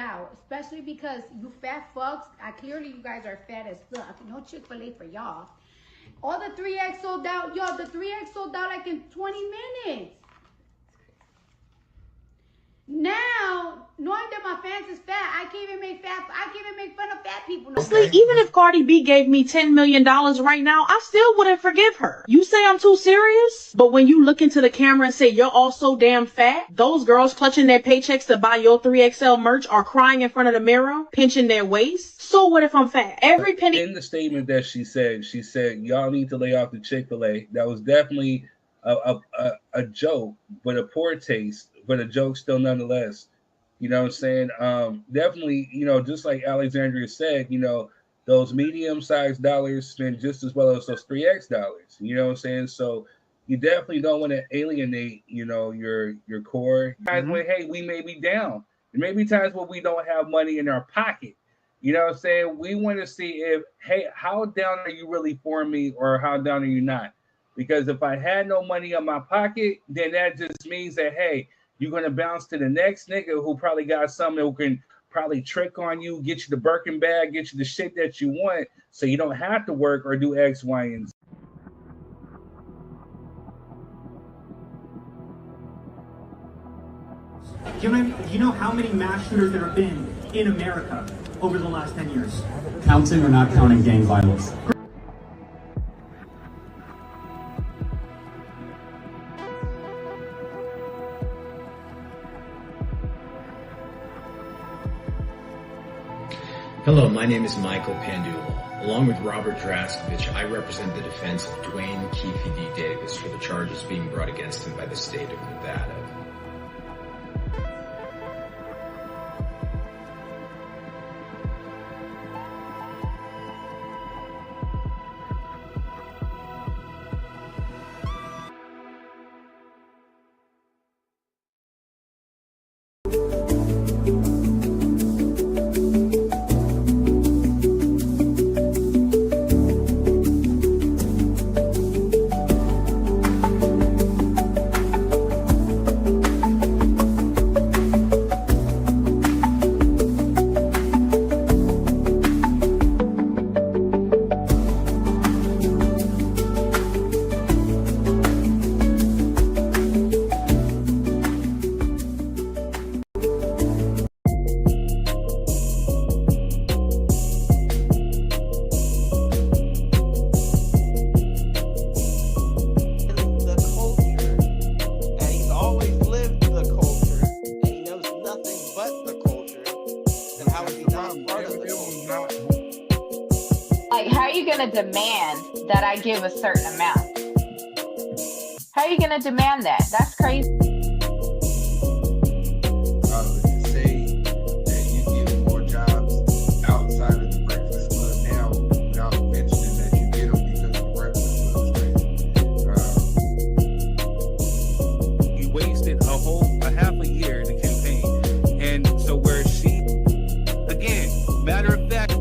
out, especially because you fat fucks. Clearly you guys are fat as fuck. No Chick-fil-A for y'all. All the 3X sold out. Yo, the 3X sold out like in 20 minutes. Now, knowing that my fans is fat, I can't even make fun of fat people. Honestly, even if Cardi B gave me $10 million right now, I still wouldn't forgive her. You say I'm too serious? But when you look into the camera and say you're all so damn fat, those girls clutching their paychecks to buy your 3XL merch are crying in front of the mirror, pinching their waist. So what if I'm fat? Every penny. In the statement that she said, y'all need to lay off the Chick-fil-A. That was definitely a joke, but a poor taste, but a joke still nonetheless. You know what I'm saying? Definitely, you know, just like Alexandria said, you know, those medium-sized dollars spend just as well as those 3X dollars. You know what I'm saying? So you definitely don't want to alienate, you know, your core. Times when, hey, we may be down. There may be times when we don't have money in our pocket. You know what I'm saying? We want to see if, hey, how down are you really for me, or how down are you not? Because if I had no money in my pocket, then that just means that, hey, you're going to bounce to the next nigga who probably got something who can probably trick on you, get you the Birkin bag, get you the shit that you want, so you don't have to work or do X, Y, and Z. Do you know how many mass shooters there have been in America over the last 10 years? Counting or not counting gang violence? Hello, my name is Michael Pandula. Along with Robert Draskovich, I represent the defense of Dwayne Keefe D. Davis for the charges being brought against him by the state of Nevada. Like, how are you going to demand that I give a certain amount? How are you going to demand that? That's crazy. Say that you get more jobs outside of the Breakfast Club now, without mentioning that you get them because the Breakfast Club is crazy. He wasted a half a year in the campaign, and so where she, again, matter of fact.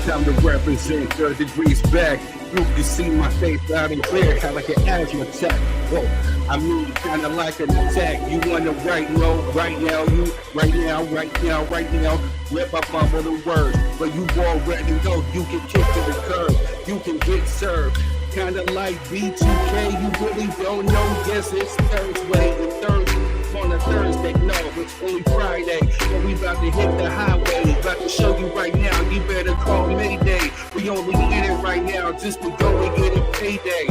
Time to represent 3rd Degrees back. You can see my face loud and clear, kind of like an asthma attack. Whoa, I mean, kind of like an attack. You want to right now, you right now, rip up all the words, but you already know you can kick to the curb, you can get served. Kind of like B2K, you really don't know. Yes, it's Thursday, on a Thursday, no, it's only Friday, but we about to hit the highway, about to show you right now, you better call Mayday, we only in it right now, just to go and get a payday,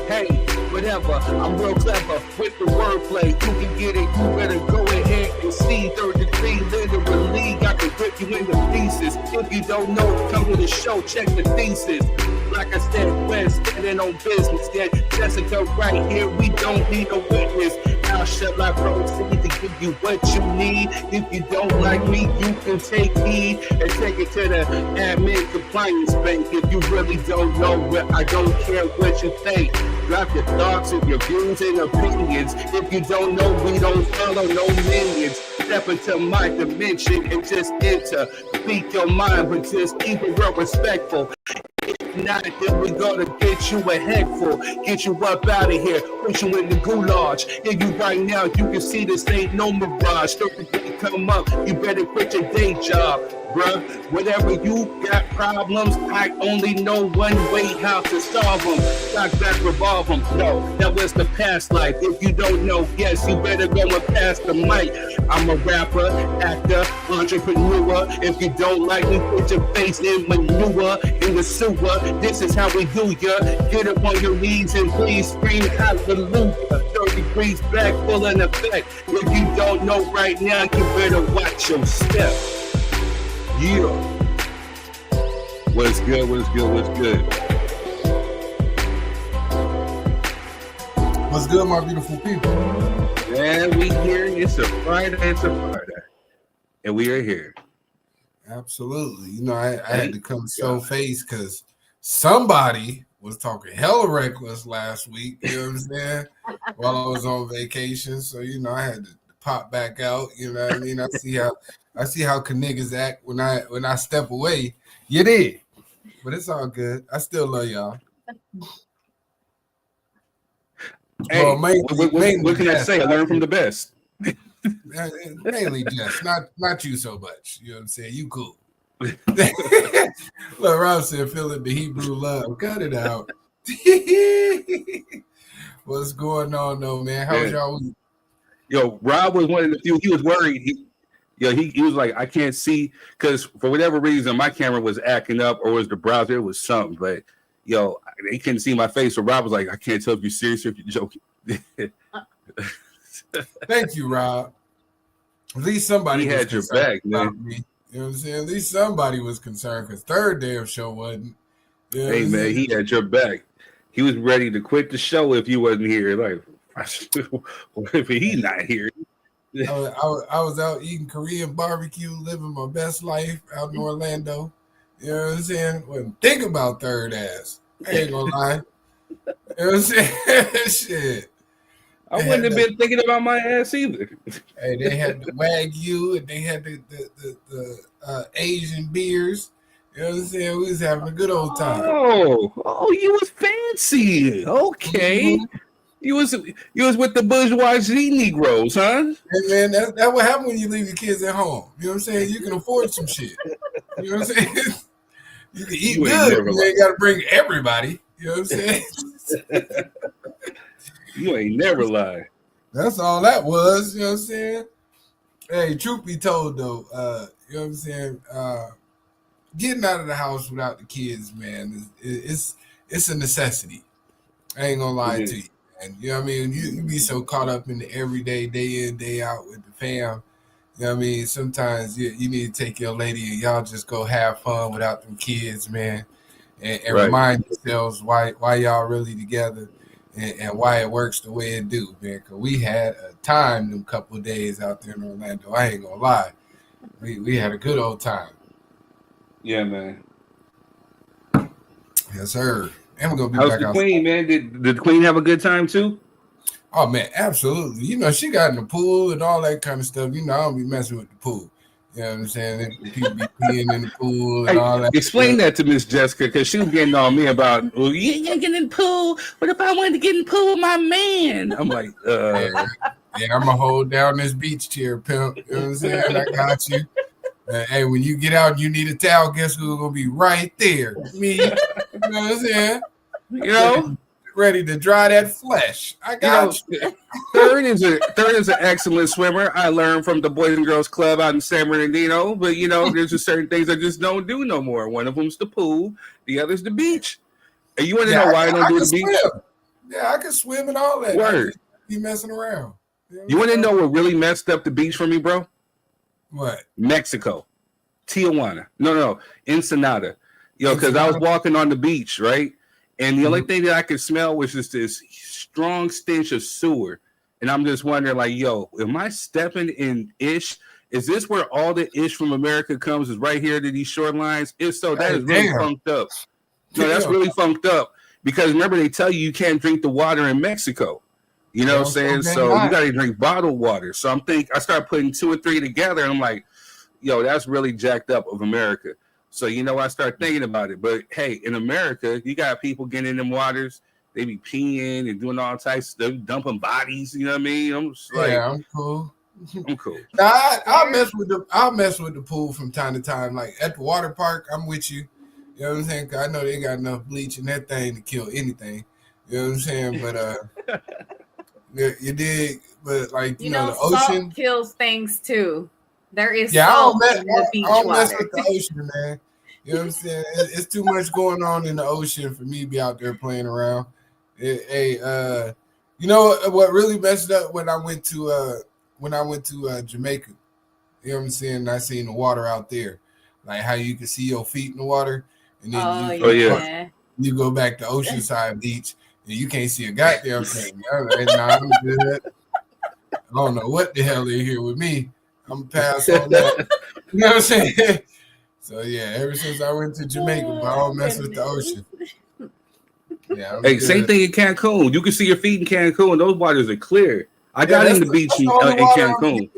hey, whatever, I'm real clever with the wordplay, you can get it, you better go ahead and see, 3rd degree, literally, I can rip you into pieces, if you don't know, come to the show, check the thesis, like I said, we're standing on business, yeah, Jessica right here, we don't need a witness, now shall I proceed to give you what you need? If you don't like me, you can take heed and take it to the admin compliance bank. If you really don't know, I don't care what you think. Drop your thoughts and your views and opinions. If you don't know, we don't follow no minions. Step into my dimension and just enter. Speak your mind, but just keep it real respectful. If not, then we're gonna get you a head full, get you up out of here, put you in the goulash. If you right now, you can see this ain't no mirage. Start to come up, you better quit your day job, bruh. Whatever you got problems, I only know one way how to solve them. Stock back, revolve them. No, that was the past life. If you don't know, yes, you better go and pass the mic. I'm a rapper, actor, entrepreneur. If you don't like me, put your face in manure in the sewer. This is how we do ya. Get up on your knees and please scream hallelujah. 30 degrees back, full in effect. If you don't know right now, you better watch your step. Yeah. What's good? What's good? What's good? What's good, my beautiful people? Yeah, we here. It's a Friday. And we are here. Absolutely. You know, I had to come show face because somebody was talking hella reckless last week, you know what I'm saying? While I was on vacation. So, you know, I had to pop back out, you know what I mean? I see how niggas act when I step away. You did. But it's all good. I still love y'all. Hey, well, what can I say? I learned from the best. Mainly just not you so much. You know what I'm saying? You cool. Look, Rob said, feeling the Hebrew love. Cut it out. What's going on though, man? How was y'all week? Yo, Rob was one of the few. He was worried. He was like, I can't see because for whatever reason my camera was acting up or was the browser, it was something. But yo, they couldn't see my face. So Rob was like, I can't tell if you're serious or if you're joking. Thank you, Rob. At least somebody had your back, man. Me. You know what I'm saying? At least somebody was concerned because third day of show wasn't. You know hey man, he had your back. He was ready to quit the show if you wasn't here. Like, what if he's not here? I was out eating Korean barbecue, living my best life out in Orlando. You know what I'm saying? Wasn't think about third ass. I ain't gonna lie. You know what I'm saying? Shit. I wouldn't have been thinking about my ass either. Hey, they had the Wagyu and they had the Asian beers. You know what I'm saying? We was having a good old time. Oh, you was fancy. Okay. Mm-hmm. You was with the bourgeoisie Negroes, huh? Hey man, that's what happens when you leave your kids at home. You know what I'm saying? You can afford some shit. You know what I'm saying? You can eat good, but you ain't got to bring everybody. You know what I'm saying? You ain't never lied. That's all that was. You know what I'm saying? Hey, truth be told, though, you know what I'm saying? Getting out of the house without the kids, man, it's a necessity. I ain't gonna lie to you. And you know what I mean? You be so caught up in the everyday, day in, day out with the fam. You know what I mean? Sometimes you need to take your lady and y'all just go have fun without them kids, man. And remind yourselves why y'all really together and why it works the way it do, man. Because we had a time them couple of days out there in Orlando. I ain't gonna lie. We had a good old time. Yeah, man. Yes, sir. And we're gonna be How's back the Queen, man? Did the Queen have a good time too? Oh man, absolutely. You know, she got in the pool and all that kind of stuff. You know, I don't be messing with the pool. You You know what I'm saying? People be peeing in the pool and all that. Explain that to Miss Jessica, because she was getting on me about, well, you ain't getting in the pool. What if I wanted to get in the pool with my man? I'm like, Yeah, I'm gonna hold down this beach chair, pimp. You know what I'm saying? I got you. Hey, when you get out and you need a towel, guess who's gonna be right there? Me. You know what I'm saying? you know, ready to dry that flesh. I got you. Third is an excellent swimmer. I learned from the Boys and Girls Club out in San Bernardino. But you know, there's just certain things I just don't do no more. One of them's the pool, the other's the beach. And you want to know why I don't do the beach? Swim. Yeah, I can swim and all that. Word. Be messing around. You want to know what really messed up the beach for me, bro? What? Mexico, Tijuana. No, Ensenada. Yo, because I was walking on the beach, right? And the only thing that I could smell was just this strong stench of sewer. And I'm just wondering, like, yo, am I stepping in ish? Is this where all the ish from America comes? Is right here to these shorelines? If so, that is really funked up. No, that's really funked up. Because remember, they tell you can't drink the water in Mexico. You know what I'm saying? So you got to drink bottled water. So I start putting 2 or 3 together, and I'm like, yo, that's really jacked up of America. So, you know, I start thinking about it. But, hey, in America, you got people getting in them waters. They be peeing and doing all types of stuff, dumping bodies. You know what I mean? I'm just like, yeah, I'm cool. I'm cool. Now, I'll mess with the pool from time to time. Like at the water park, I'm with you. You know what I'm saying? 'Cause I know they got enough bleach in that thing to kill anything. You know what I'm saying? But you dig. But like you know, the ocean salt kills things too. There is I salt don't in the beach mess water. with the ocean, man. You know what I'm saying? It's too much going on in the ocean for me to be out there playing around. You know what really messed up when I went to Jamaica? You know what I'm saying? I seen the water out there, like how you can see your feet in the water, and then you go back to Oceanside Beach and you can't see a goddamn thing. I'm like, nah, I'm good. I don't know what the hell they here with me. I'm gonna pass on that. You know what I'm saying? So yeah, ever since I went to Jamaica, I don't mess with the ocean. Yeah. Hey, same thing in Cancun. You can see your feet in Cancun, and those waters are clear. I got in the beach in Cancun.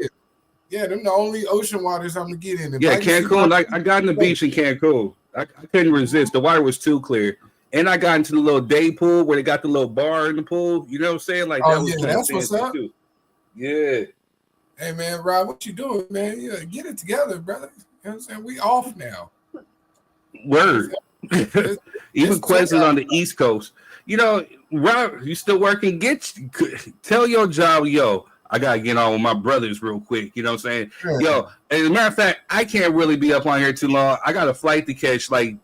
Yeah, them the only ocean waters I'm gonna get in. Yeah, Cancun. I got in the beach in Cancun. I couldn't resist. The water was too clear. And I got into the little day pool where they got the little bar in the pool. You know what I'm saying? Like that's what's up. Too. Yeah. Hey man, Rob, what you doing, man? Yeah, get it together, brother. You know what I'm saying? We off now. Word. Even Quest is on the East Coast. You know, Rob, you still working? Tell your job, yo, I gotta get on with my brothers real quick. You know what I'm saying? Sure. Yo, as a matter of fact, I can't really be up on here too long. I got a flight to catch, like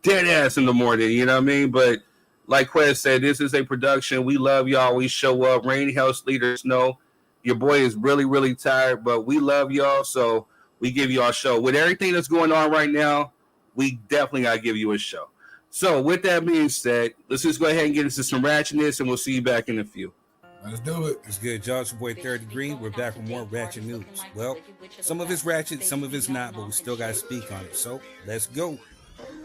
dead ass in the morning. You know what I mean? But like Quest said, this is a production. We love y'all. We show up. Rain, hail, sleet, or snow. Your boy is really, really tired, but we love y'all. So we give y'all a show. With everything that's going on right now, we definitely got to give you a show. So with that being said, let's just go ahead and get into some ratchetness, and we'll see you back in a few. Let's do it. It's good, y'all. It's your boy Third Degree. We're back with more ratchet news. Well, some of it's ratchet, some of it's not, but we still got to speak on it. So let's go.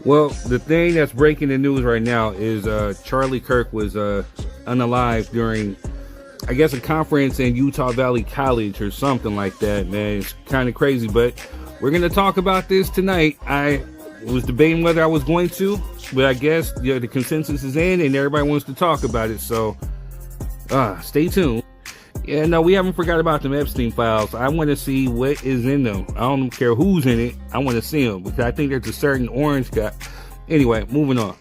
Well, the thing that's breaking the news right now is Charlie Kirk was unalive during, I guess, a conference in Utah Valley College or something like that, man. It's kind of crazy, but we're going to talk about this tonight. I was debating whether I was going to, but I guess the consensus is in and everybody wants to talk about it, so stay tuned. Yeah, no, we haven't forgot about them Epstein files. I want to see what is in them. I don't care who's in it. I want to see them because I think there's a certain orange guy. Anyway, moving on.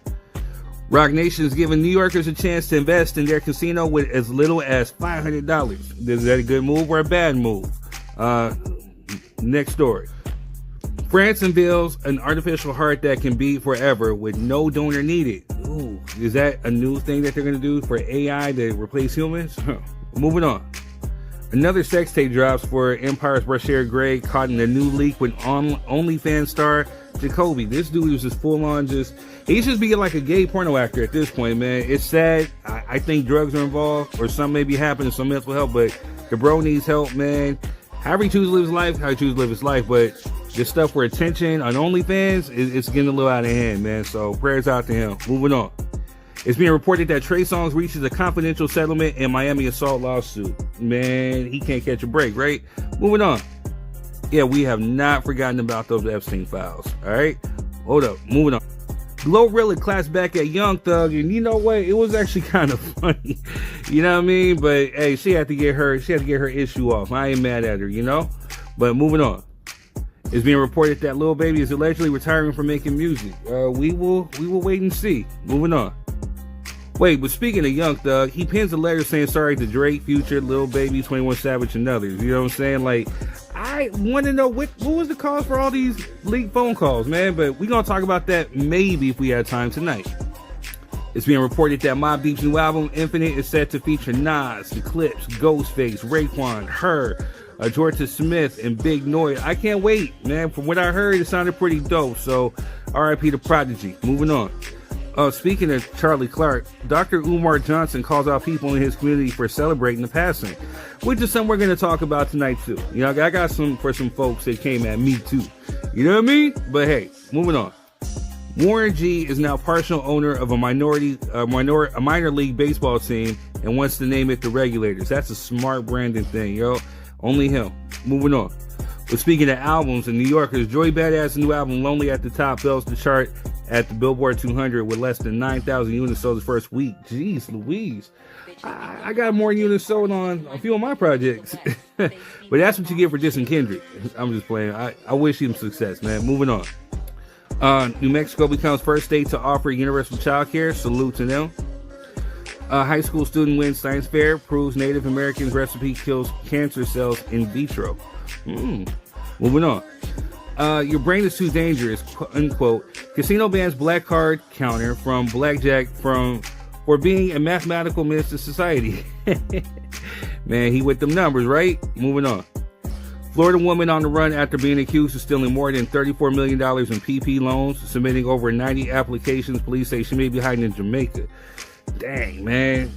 Rock Nation is giving New Yorkers a chance to invest in their casino with as little as $500. Is that a good move or a bad move? Next story. France unveils an artificial heart that can beat forever with no donor needed. Ooh, is that a new thing that they're going to do for AI to replace humans? Moving on. Another sex tape drops for Empire's Brashear Gray, caught in a new leak with OnlyFans star Jacoby. This dude was just full on he's just being like a gay porno actor at this point, man. It's sad. I think drugs are involved or something may be happening, some mental health, but the bro needs help, man. However he chooses to live his life, how he chooses to live his life, but this stuff for attention on OnlyFans, it's getting a little out of hand, man. So prayers out to him. Moving on. It's being reported that Trey Songz reaches a confidential settlement in Miami assault lawsuit. Man, he can't catch a break, right? Moving on. Yeah, we have not forgotten about those Epstein files. All right, hold up, moving on. Glorilla class back at Young Thug, and you know what? It was actually kind of funny. You know what I mean? But hey, she had to get her issue off. I ain't mad at her, you know. But moving on. It's being reported that Lil Baby is allegedly retiring from making music. We will wait and see. Moving on. Wait, but speaking of Young Thug, he pins a letter saying sorry to Drake, Future, Lil Baby, 21 Savage, and others. You know what I'm saying? Like, I want to know what was the cause for all these leaked phone calls, man. But we're going to talk about that maybe if we have time tonight. It's being reported that Mobb Deep's new album, Infinite, is set to feature Nas, The Clips, Ghostface, Raekwon, Her, Georgia Smith, and Big Noise. I can't wait, man. From what I heard, it sounded pretty dope. So, R.I.P. to Prodigy. Moving on. Speaking of Charlie Clark, Dr. Umar Johnson calls out people in his community for celebrating the passing, which is something we're going to talk about tonight too. You know, I got some for some folks that came at me too. You know what I mean? But hey, moving on. Warren G is now partial owner of a minor league baseball team and wants to name it the Regulators. That's a smart branding thing, yo. Only him. Moving on. But speaking of albums, in New Yorkers, Joey Badass' new album, Lonely at the Top, fails to chart at the Billboard 200 with less than 9,000 units sold the first week. Jeez Louise. I got more units sold on a few of my projects. But that's what you get for dissing Kendrick. I'm just playing. I wish him success, man. Moving on. New Mexico becomes first state to offer universal child care. Salute to them. High school student wins science fair, proves Native Americans recipe kills cancer cells in vitro. Moving on. Your brain is too dangerous, unquote. Casino bans black card counter from blackjack for being a mathematical menace to society. Man, he with them numbers, right? Moving on. Florida woman on the run after being accused of stealing more than $34 million in PP loans, submitting over 90 applications. Police say she may be hiding in Jamaica. Dang, man.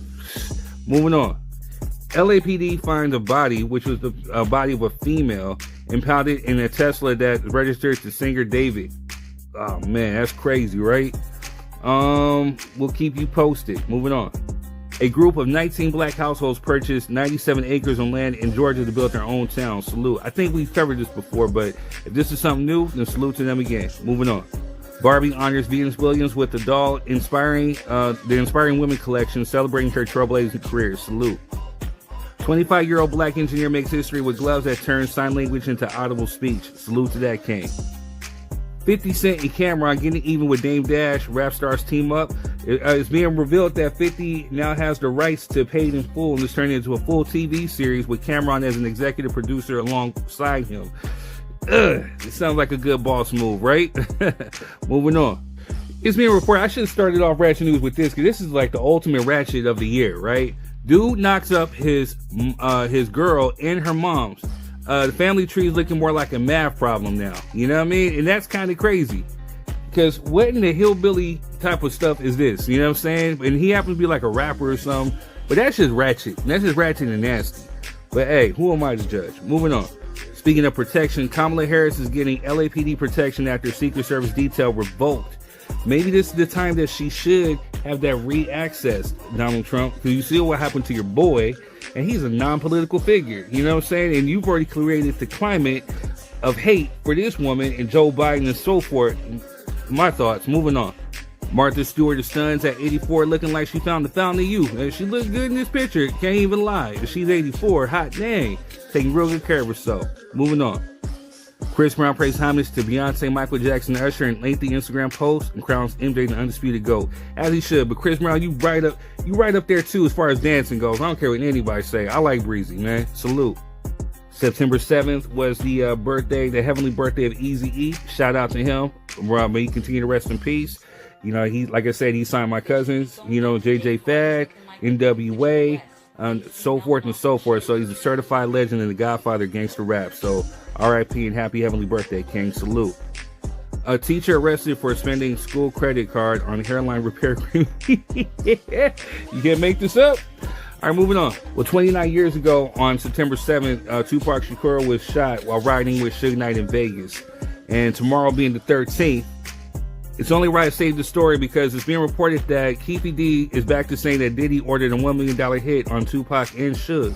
Moving on. LAPD finds a body, which was the body of a female, impounded in a Tesla that registered to singer David. Oh man, that's crazy, right? We'll keep you posted. Moving on. A group of 19 black households purchased 97 acres of land in Georgia to build their own town. Salute. I think we've covered this before, but if this is something new, then salute to them again. Moving on. Barbie honors Venus Williams with the doll the Inspiring Women collection, celebrating her trailblazing career. Salute. 25-year-old black engineer makes history with gloves that turn sign language into audible speech. Salute to that king. 50 Cent and Cameron getting even with Dame Dash. Rap stars team up. It's being revealed that 50 now has the rights to Paid in Full and is turning into a full TV series with Cameron as an executive producer alongside him. It sounds like a good boss move, right? Moving on. It's being reported. I should have started off Ratchet News with this because this is like the ultimate ratchet of the year, right? Dude knocks up his girl and her mom's. The family tree is looking more like a math problem now. You know what I mean? And that's kind of crazy. Because what in the hillbilly type of stuff is this? You know what I'm saying? And he happens to be like a rapper or something. But that's just ratchet. That's just ratchet and nasty. But hey, who am I to judge? Moving on. Speaking of protection, Kamala Harris is getting LAPD protection after Secret Service detail revoked. Maybe this is the time that she should have that re-access, Donald Trump, because you see what happened to your boy, and he's a non-political figure, you know what I'm saying? And you've already created the climate of hate for this woman and Joe Biden and so forth. My thoughts, moving on. Martha Stewart is stunned at 84, looking like she found the fountain of youth. And she looks good in this picture, can't even lie. If she's 84, hot dang, taking real good care of herself. Moving on. Chris Brown pays homage to Beyonce, Michael Jackson, and Usher in lengthy Instagram post and crowns MJ the undisputed GOAT, as he should. But Chris Brown, you right up there too as far as dancing goes. I don't care what anybody say. I like Breezy, man. Salute. September 7th was the heavenly birthday of Eazy-E. Shout out to him. May he continue to rest in peace. You know, he, like I said, he signed my cousins, you know, JJ Fad, NWA, so forth and so forth. So he's a certified legend and the godfather of gangster rap. So R.I.P. and happy heavenly birthday, King. Salute. A teacher arrested for spending school credit card on hairline repair cream. You can't make this up. All right, moving on. Well, 29 years ago on September 7th, Tupac Shakur was shot while riding with Suge Knight in Vegas. And tomorrow being the 13th, it's only right to save the story because it's being reported that Keefe D is back to saying that Diddy ordered a $1 million hit on Tupac and Suge.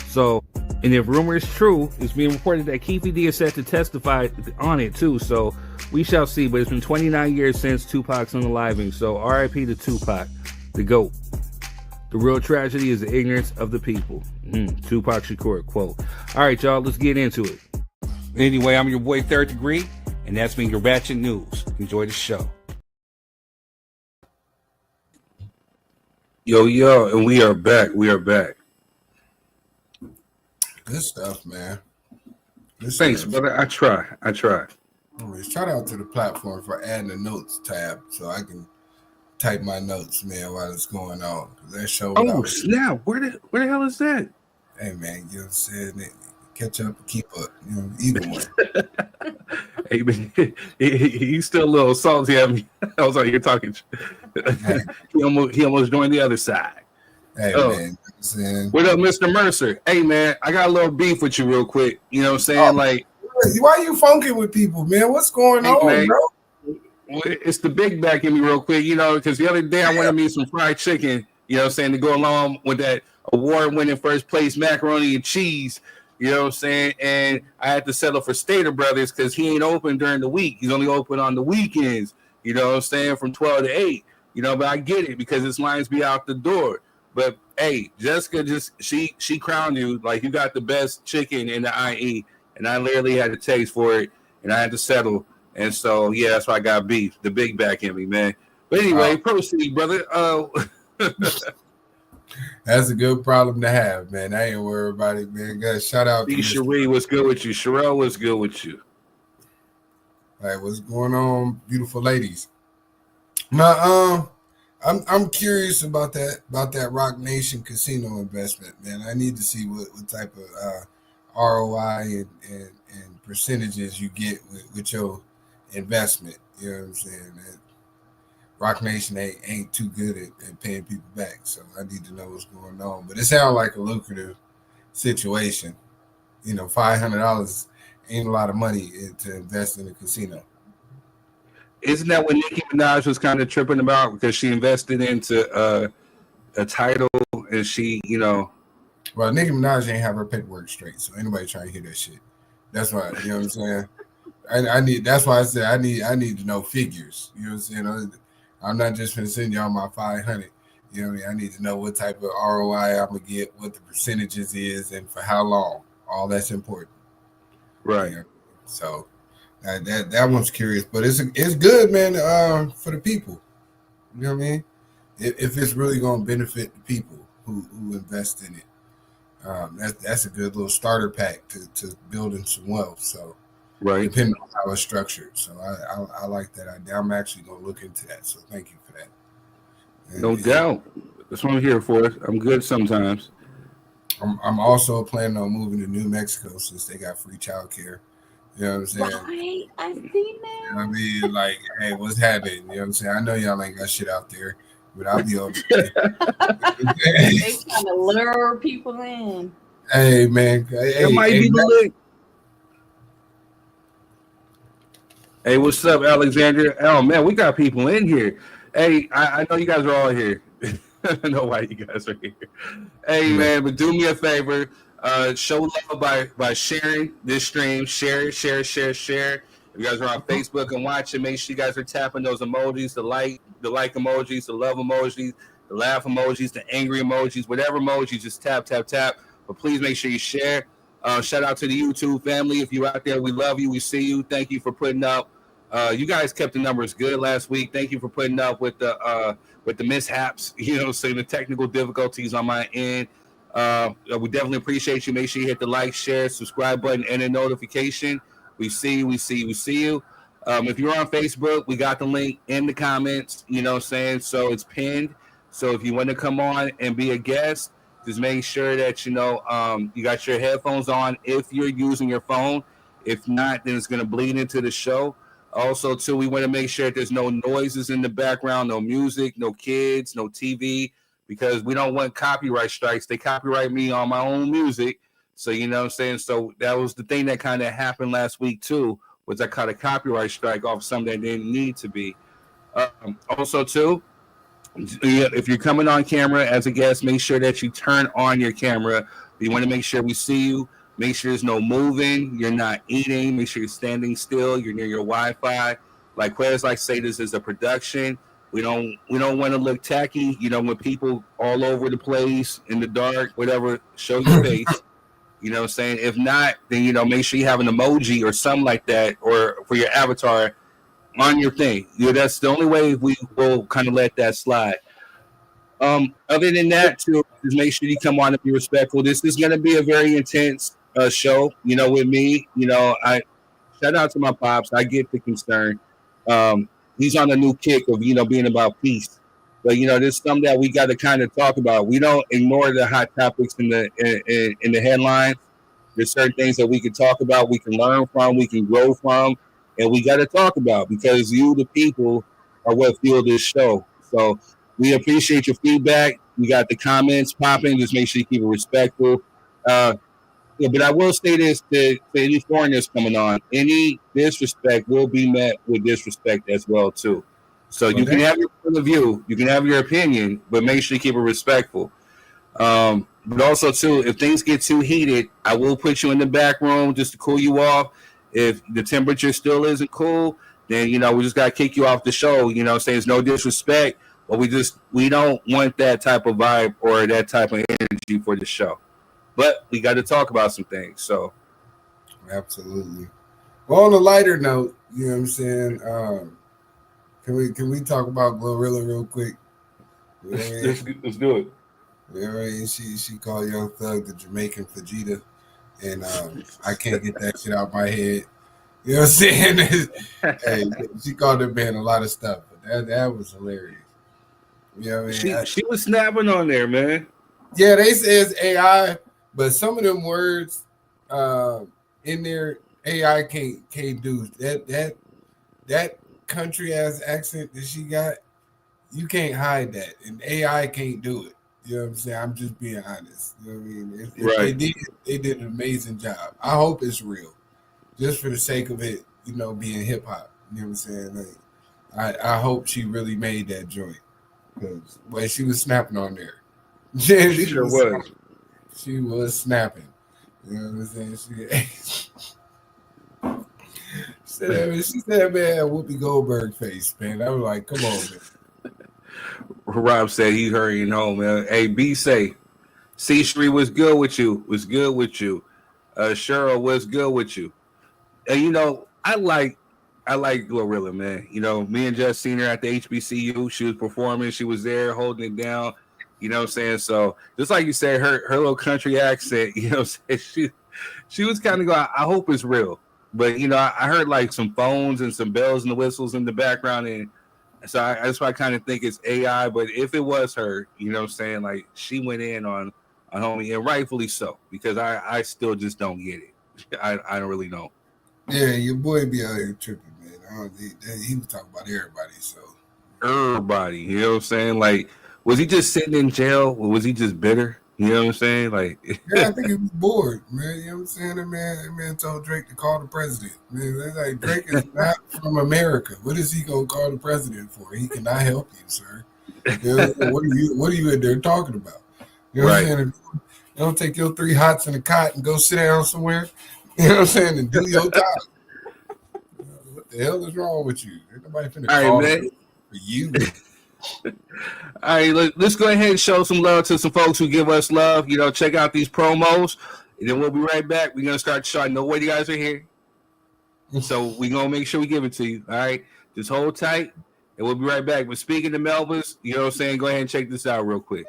So And if rumor is true, it's being reported that Keefe D is set to testify on it too. So we shall see. But it's been 29 years since Tupac's unaliving. So R.I.P. to Tupac, the GOAT. The real tragedy is the ignorance of the people. Tupac Shakur quote. All right, y'all, let's get into it. Anyway, I'm your boy Third Degree, and that's been your Ratchet News. Enjoy the show. Yo, and we are back. Good stuff, man. Good Thanks, stuff. brother. I try. Shout out to the platform for adding the notes tab so I can type my notes, man, while it's going on. That show. Oh, snap. Where the hell is that? Hey, man, you know what I'm saying? Catch up and keep up. You know, either way. Hey, man, he's still a little salty at me. I was like, you're talking. He almost joined the other side. Hey, man. What up, Mr. Mercer? Hey, man, I got a little beef with you real quick. You know what I'm saying? Like, why you funking with people, man? What's going on, man, bro? It's the big back in me real quick, you know, because the other day I wanted me some fried chicken, you know what I'm saying, to go along with that award-winning first place macaroni and cheese, you know what I'm saying, and I had to settle for Stater Brothers because he ain't open during the week. He's only open on the weekends, you know what I'm saying, from 12 to 8, you know, but I get it because his lines be out the door. But, hey, Jessica, she crowned you like you got the best chicken in the IE, and I literally had to taste for it, and I had to settle. And so, yeah, that's why I got beef, the big back in me, man. But anyway, proceed, brother. That's a good problem to have, man. I ain't worried about it, man. Guys, shout out to Cherie. What's good with you? Sherelle, what's good with you? All right, what's going on, beautiful ladies? Now, I'm curious about that Rock Nation casino investment, man. I need to see what type of ROI and percentages you get with your investment. You know what I'm saying? That Rock Nation ain't too good at paying people back, so I need to know what's going on. But it sounds like a lucrative situation. You know, $500 ain't a lot of money to invest in a casino. Isn't that what Nicki Minaj was kind of tripping about because she invested into a title and she, you know? Well, Nicki Minaj ain't have her paperwork straight, so anybody trying to hear that shit. That's why, you know what I'm saying? I need. That's why I said I need to know figures. You know what I'm saying? I'm not just gonna send y'all my 500. You know what I mean? I need to know what type of ROI I'm gonna get, what the percentages is, and for how long. All that's important, right? You know? So that one's curious, but it's good, man. For the people, you know what I mean? If it's really gonna benefit the people who invest in it, that's a good little starter pack to building some wealth. So. Right. Depending on how it's structured. So I like that idea. I'm actually going to look into that. So thank you for that. No doubt. That's what I'm here for. I'm good sometimes. I'm also planning on moving to New Mexico since they got free childcare. You know what I'm saying? Right. I've seen that. You know what I mean? Like, hey, what's happening? You know what I'm saying? I know y'all ain't got shit out there, but I'll be on They trying to lure people in. Hey, man. It might be the lick. Hey, what's up, Alexandria? Oh, man, we got people in here. Hey, I know you guys are all here. I know why you guys are here. Hey, man, but do me a favor. Show love by sharing this stream. Share. If you guys are on Facebook and watching, make sure you guys are tapping those emojis, the like emojis, the love emojis, the laugh emojis, the angry emojis, whatever emojis, just tap. But please make sure you share. Shout out to the YouTube family. If you're out there, we love you. We see you. Thank you for putting up. You guys kept the numbers good last week. Thank you for putting up with the mishaps, you know, so the technical difficulties on my end. We definitely appreciate you. Make sure you hit the like, share, subscribe button, and a notification. We see you. If you're on Facebook, we got the link in the comments, you know what I'm saying? So it's pinned. So if you want to come on and be a guest, just make sure that, you know, you got your headphones on if you're using your phone. If not, then it's going to bleed into the show. Also, too, we want to make sure that there's no noises in the background, no music, no kids, no TV, because we don't want copyright strikes. They copyright me on my own music. So, you know what I'm saying? So that was the thing that kind of happened last week, too, was I caught a copyright strike off something that didn't need to be. Also, too, If you're coming on camera as a guest, make sure that you turn on your camera. We want to make sure we see you. Make sure there's no moving. You're not eating. Make sure you're standing still. You're near your Wi-Fi. Like Quez like say, this is a production. We don't want to look tacky. You know, when people all over the place in the dark, whatever, show your face. You know what I'm saying? If not, then, you know, make sure you have an emoji or something like that, or for your avatar on your thing. You know, that's the only way we will kind of let that slide. Other than that, too, just make sure you come on and be respectful. This is going to be a very intense show, you know, with me. You know, I shout out to my pops. I get the concern. He's on a new kick of, you know, being about peace. But, you know, there's something that we got to kind of talk about. We don't ignore the hot topics in the headlines. There's certain things that we can talk about, we can learn from, we can grow from, and we got to talk about, because you, the people, are what fuel this show. So we appreciate your feedback. We got the comments popping. Just make sure you keep it respectful. Yeah, but I will say this to any foreigners coming on: any disrespect will be met with disrespect as well, too. So you can have your point of view, you can have your opinion, but make sure you keep it respectful. But also, too, if things get too heated, I will put you in the back room just to cool you off. If the temperature still isn't cool, then, you know, we just got to kick you off the show. You know, saying it's no disrespect, but we don't want that type of vibe or that type of energy for the show. But we got to talk about some things. So, absolutely. Well, on a lighter note, you know what I'm saying? Can we talk about Glorilla real quick? Let's do it. You know what I mean? She called Young Thug the Jamaican Vegeta, and I can't get that shit out my head. You know what I'm saying? Hey, she called that man a lot of stuff, but that was hilarious. You know what I mean? She was snapping on there, man. Yeah, they say it's AI, but some of them words in there, AI can't do that country ass accent that she got. You can't hide that, and AI can't do it. You know what I'm saying? I'm just being honest. You know what I mean? Right. They did an amazing job. I hope it's real, just for the sake of it, you know, being hip hop. You know what I'm saying? Like, I hope she really made that joint, because when she was snapping on there, she sure was. She was snapping. You know what I'm saying? She said, man, Whoopi Goldberg face, man. I was like, come on, man. Rob said he hurrying home, man. Hey, be safe. C Street, what's good with you? What's good with you? Cheryl, what's good with you? And you know, I like Glorilla, man. You know, me and Jess seen her at the HBCU. She was performing. She was there holding it down. You know what I'm saying? So just like you said, her little country accent, you know what I'm saying? She was kind of going, I hope it's real. But, you know, I heard like some phones and some bells and whistles in the background. And so that's why I kind of think it's AI. But if it was her, you know what I'm saying? Like, she went in on homie, and rightfully so, because I still just don't get it. I don't really know. Yeah, your boy be out here tripping, man. He was talking about everybody, so. Everybody, you know what I'm saying? Like, was he just sitting in jail, or was he just bitter? You know what I'm saying? Like, yeah, I think he was bored, man. You know what I'm saying? That man told Drake to call the president. Man, that's like, Drake is not from America. What is he gonna call the president for? He cannot help you, sir. You know, what are you in there talking about? You know what I'm saying? If you don't take your 3 hots in a cot and go sit down somewhere, you know what I'm saying, and do your time. What the hell is wrong with you? Ain't nobody finna call for you. All right, let's go ahead and show some love to some folks who give us love. You know, check out these promos, and then we'll be right back. We're gonna start the show. I know where you guys are here, so we're gonna make sure we give it to you. All right, just hold tight, and we'll be right back. But speaking to Melvins, you know what I'm saying? Go ahead and check this out real quick.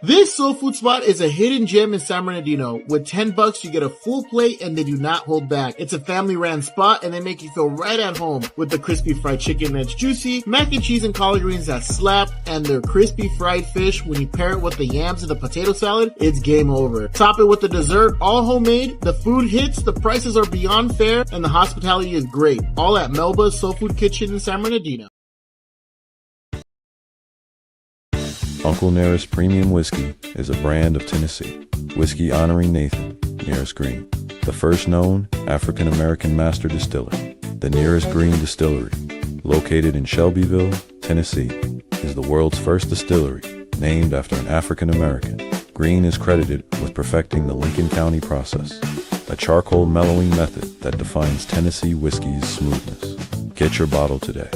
This soul food spot is a hidden gem in San Bernardino. With $10, you get a full plate and they do not hold back. It's a family-ran spot and they make you feel right at home with the crispy fried chicken that's juicy, mac and cheese and collard greens that slap, and their crispy fried fish. When you pair it with the yams and the potato salad, it's game over. Top it with the dessert, all homemade. The food hits, the prices are beyond fair, and the hospitality is great. All at Melba's Soul Food Kitchen in San Bernardino. Uncle Nearest Premium Whiskey is a brand of Tennessee. Whiskey honoring Nathan, Nearest Green, the first known African-American master distiller. The Nearest Green Distillery, located in Shelbyville, Tennessee, is the world's first distillery, named after an African American. Green is credited with perfecting the Lincoln County process, a charcoal mellowing method that defines Tennessee whiskey's smoothness. Get your bottle today.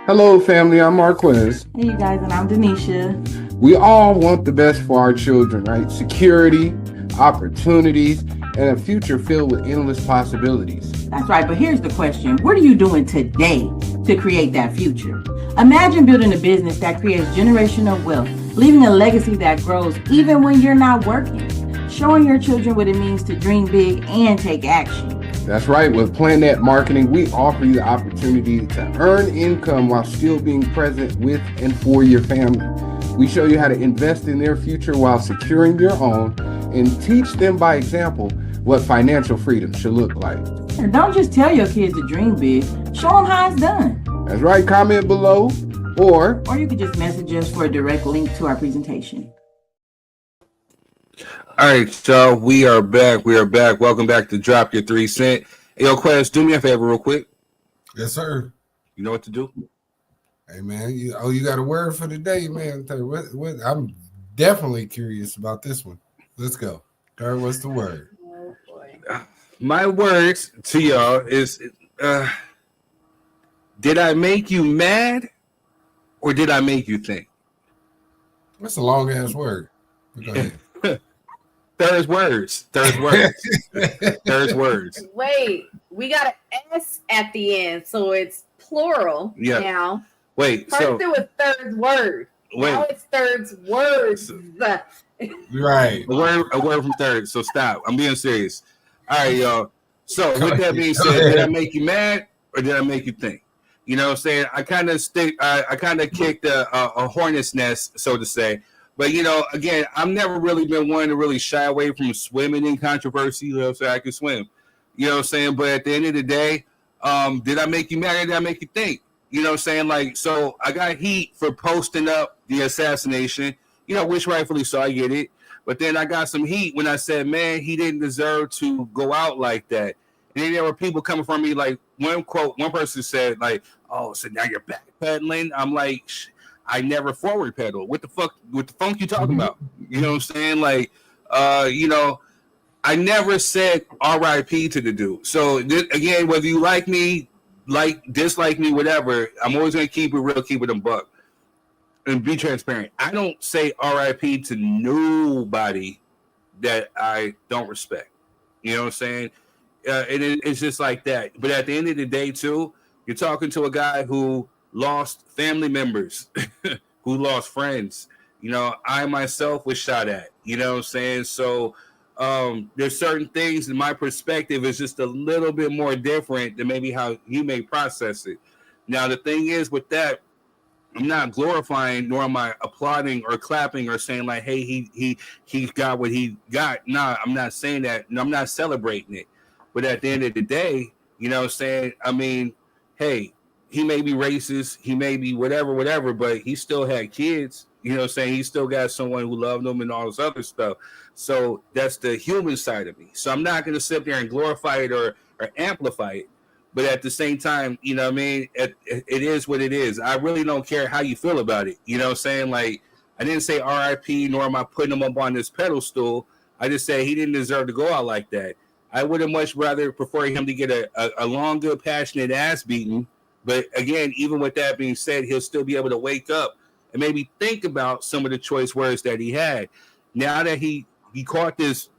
Hello, family. I'm Marquez. Hey, you guys, and I'm Denisha. We all want the best for our children, right? Security, opportunities, and a future filled with endless possibilities. That's right, but here's the question. What are you doing today to create that future? Imagine building a business that creates generational wealth, leaving a legacy that grows even when you're not working, showing your children what it means to dream big and take action. That's right. With PlanNet Marketing, we offer you the opportunity to earn income while still being present with and for your family. We show you how to invest in their future while securing your own and teach them by example what financial freedom should look like. And don't just tell your kids to dream big, show them how it's done. That's right. Comment below or you could just message us for a direct link to our presentation. All right, so we are back. Welcome back to Drop Your 3 Cent. Hey, yo, Quest, do me a favor real quick. Yes, sir. You know what to do? Hey, man. You got a word for the day, man. What, I'm definitely curious about this one. Let's go. Kirk, what's the word? Oh, boy. My words to y'all is, did I make you mad or did I make you think? That's a long-ass word. Go ahead. There's words. Wait, we got an S at the end, so it's plural now. Wait, first it was third word. Now it's third's words. Right. A word from third. So stop. I'm being serious. All right, y'all. So with that being said, did I make you mad or did I make you think? You know what I'm saying? I kind of kicked a hornet's nest, so to say. But, you know, again, I've never really been one to really shy away from swimming in controversy. You know what I'm saying? I can swim. You know what I'm saying? But at the end of the day, did I make you mad or did I make you think? You know what I'm saying? Like, so I got heat for posting up the assassination, you know, which rightfully so, I get it. But then I got some heat when I said, man, he didn't deserve to go out like that. And then there were people coming from me, like, one person said, like, oh, so now you're backpedaling? I'm like, I never forward pedal. What the funk you talking about? You know what I'm saying? Like, you know, I never said RIP to the dude. So again, whether you like me, dislike me, whatever, I'm always gonna keep it real, keep it a buck, and be transparent. I don't say RIP to nobody that I don't respect. You know what I'm saying? It's just like that. But at the end of the day, too, you're talking to a guy who lost family members, who lost friends. You know, I myself was shot at. You know what I'm saying? So there's certain things in my perspective is just a little bit more different than maybe how you may process it. Now, the thing is with that, I'm not glorifying nor am I applauding or clapping or saying like, hey, he got what he got. Nah, I'm not saying that. I'm not celebrating it. But at the end of the day, you know what I'm saying? I mean, hey, he may be racist, he may be whatever, but he still had kids. You know what I'm saying? He still got someone who loved him and all this other stuff. So that's the human side of me. So I'm not going to sit there and glorify it or amplify it. But at the same time, you know what I mean? It is what it is. I really don't care how you feel about it. You know what I'm saying? Like, I didn't say RIP, nor am I putting him up on this pedestal. I just say he didn't deserve to go out like that. I would have much rather prefer him to get a long, good, passionate ass beating. But again, even with that being said, he'll still be able to wake up and maybe think about some of the choice words that he had. Now that he caught this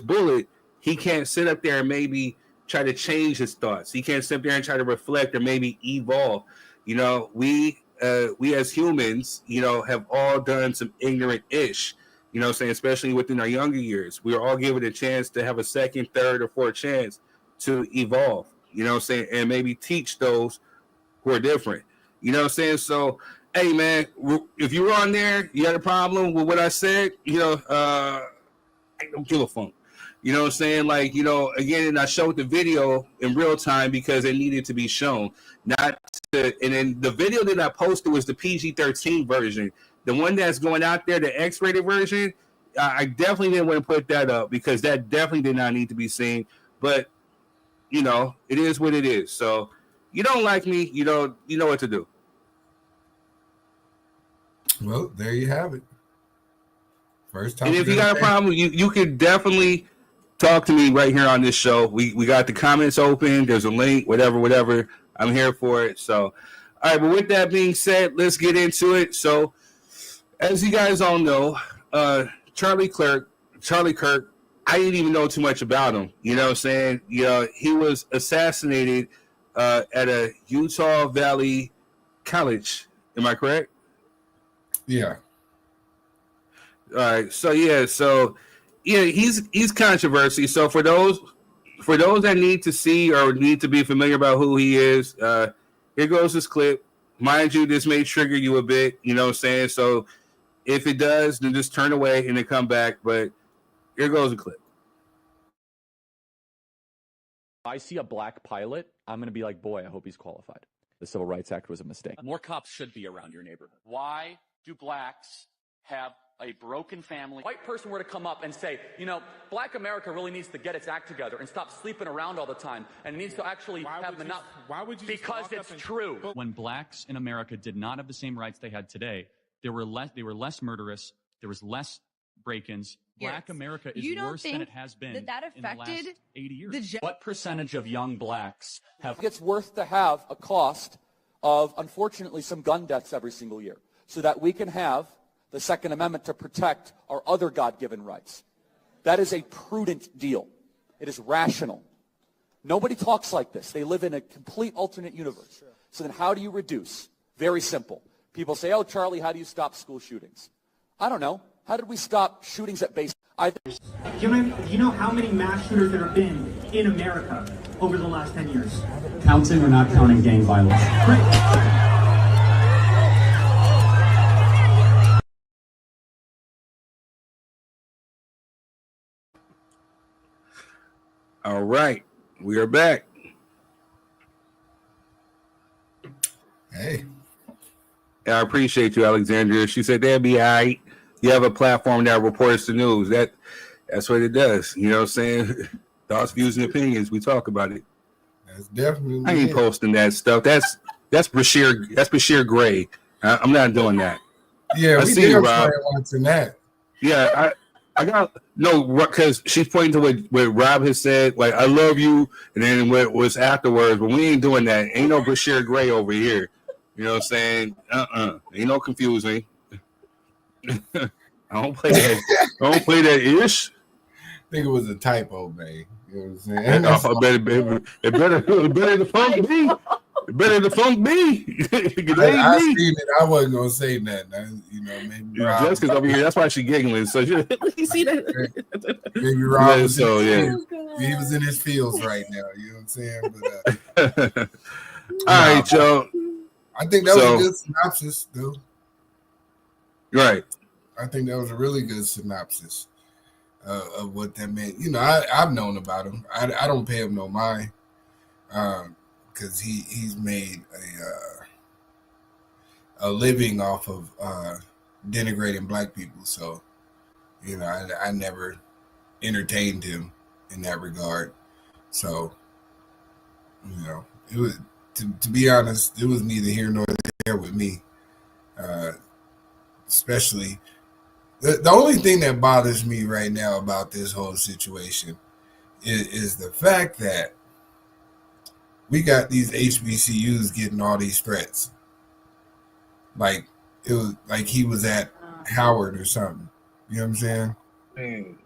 bullet, he can't sit up there and maybe try to change his thoughts. He can't sit there and try to reflect or maybe evolve. You know, we as humans, you know, have all done some ignorant ish. You know what I'm saying? Especially within our younger years. We are all given a chance to have a second, third, or fourth chance to evolve. You know what I'm saying? And maybe teach those who are different. You know what I'm saying? So, hey, man, if you're on there, you got a problem with what I said, you know, I don't give a fuck. You know what I'm saying? Like, you know, again, I showed the video in real time because it needed to be shown. And then the video that I posted was the PG-13 version. The one that's going out there, the X-rated version, I definitely didn't want to put that up because that definitely did not need to be seen. But you know, it is what it is. So you don't like me, you know what to do. Well, there you have it. First time. And if you got a problem, you could definitely talk to me right here on this show. We got the comments open. There's a link, whatever. I'm here for it. So, all right. But with that being said, let's get into it. So, as you guys all know, Charlie Kirk, I didn't even know too much about him. You know what I'm saying? You know, he was assassinated at a Utah Valley College. Am I correct? Yeah. All right. So he's controversy. So for those that need to see or need to be familiar about who he is, here goes this clip. Mind you, this may trigger you a bit, you know what I'm saying? So if it does, then just turn away and then come back. But here goes the clip. I see a black pilot, I'm going to be like, boy, I hope he's qualified. The Civil Rights Act was a mistake. More cops should be around your neighborhood. Why do blacks have a broken family? White person were to come up and say, you know, black America really needs to get its act together and stop sleeping around all the time and needs to actually Why would you? Because it's true. When blacks in America did not have the same rights they had today, they were less murderous. There was less break-ins. Black America is worse than it has been that in the last affected 80 years. What percentage of young blacks have? It's worth to have a cost of, unfortunately, some gun deaths every single year so that we can have the Second Amendment to protect our other God-given rights. That is a prudent deal. It is rational. Nobody talks like this. They live in a complete alternate universe. So then how do you reduce? Very simple. People say, oh, Charlie, how do you stop school shootings? I don't know. How did we stop shootings at base? Do you know how many mass shooters there have been in America over the last 10 years? Counting or not counting gang violence? All right, we are back. Hey. I appreciate you, Alexandria. She said that'd be all right. You have a platform that reports the news. That's what it does. You know what I'm saying? Thoughts, views, and opinions. We talk about it. That's definitely. I ain't posting that stuff. That's Bashir Gray. I'm not doing that. Yeah, I we see did you, Rob. watching that. Yeah, I got no, because she's pointing to what Rob has said. Like, I love you, and then what was afterwards. But we ain't doing that. Ain't no Bashir Gray over here. You know what I'm saying? Ain't no confusing. I don't play that. I don't play that ish. I think it was a typo, man. You know what I'm saying? It better the funk be. It better the funk be. I seen it. I wasn't gonna say nothing. You know, maybe Jessica's over here. That's why she's giggling. So you see that? Maybe Rob was he was in his feels right now. You know what I'm saying? But all right, y'all. I think that was a good synopsis, though. Right. I think that was a really good synopsis of what that meant. You know, I've known about him. I don't pay him no mind because he's made a living off of denigrating black people. So, you know, I never entertained him in that regard. So, you know, it was to be honest, it was neither here nor there with me. Especially the only thing that bothers me right now about this whole situation is the fact that we got these HBCUs getting all these threats. Like it was like he was at Howard or something. You know what I'm saying?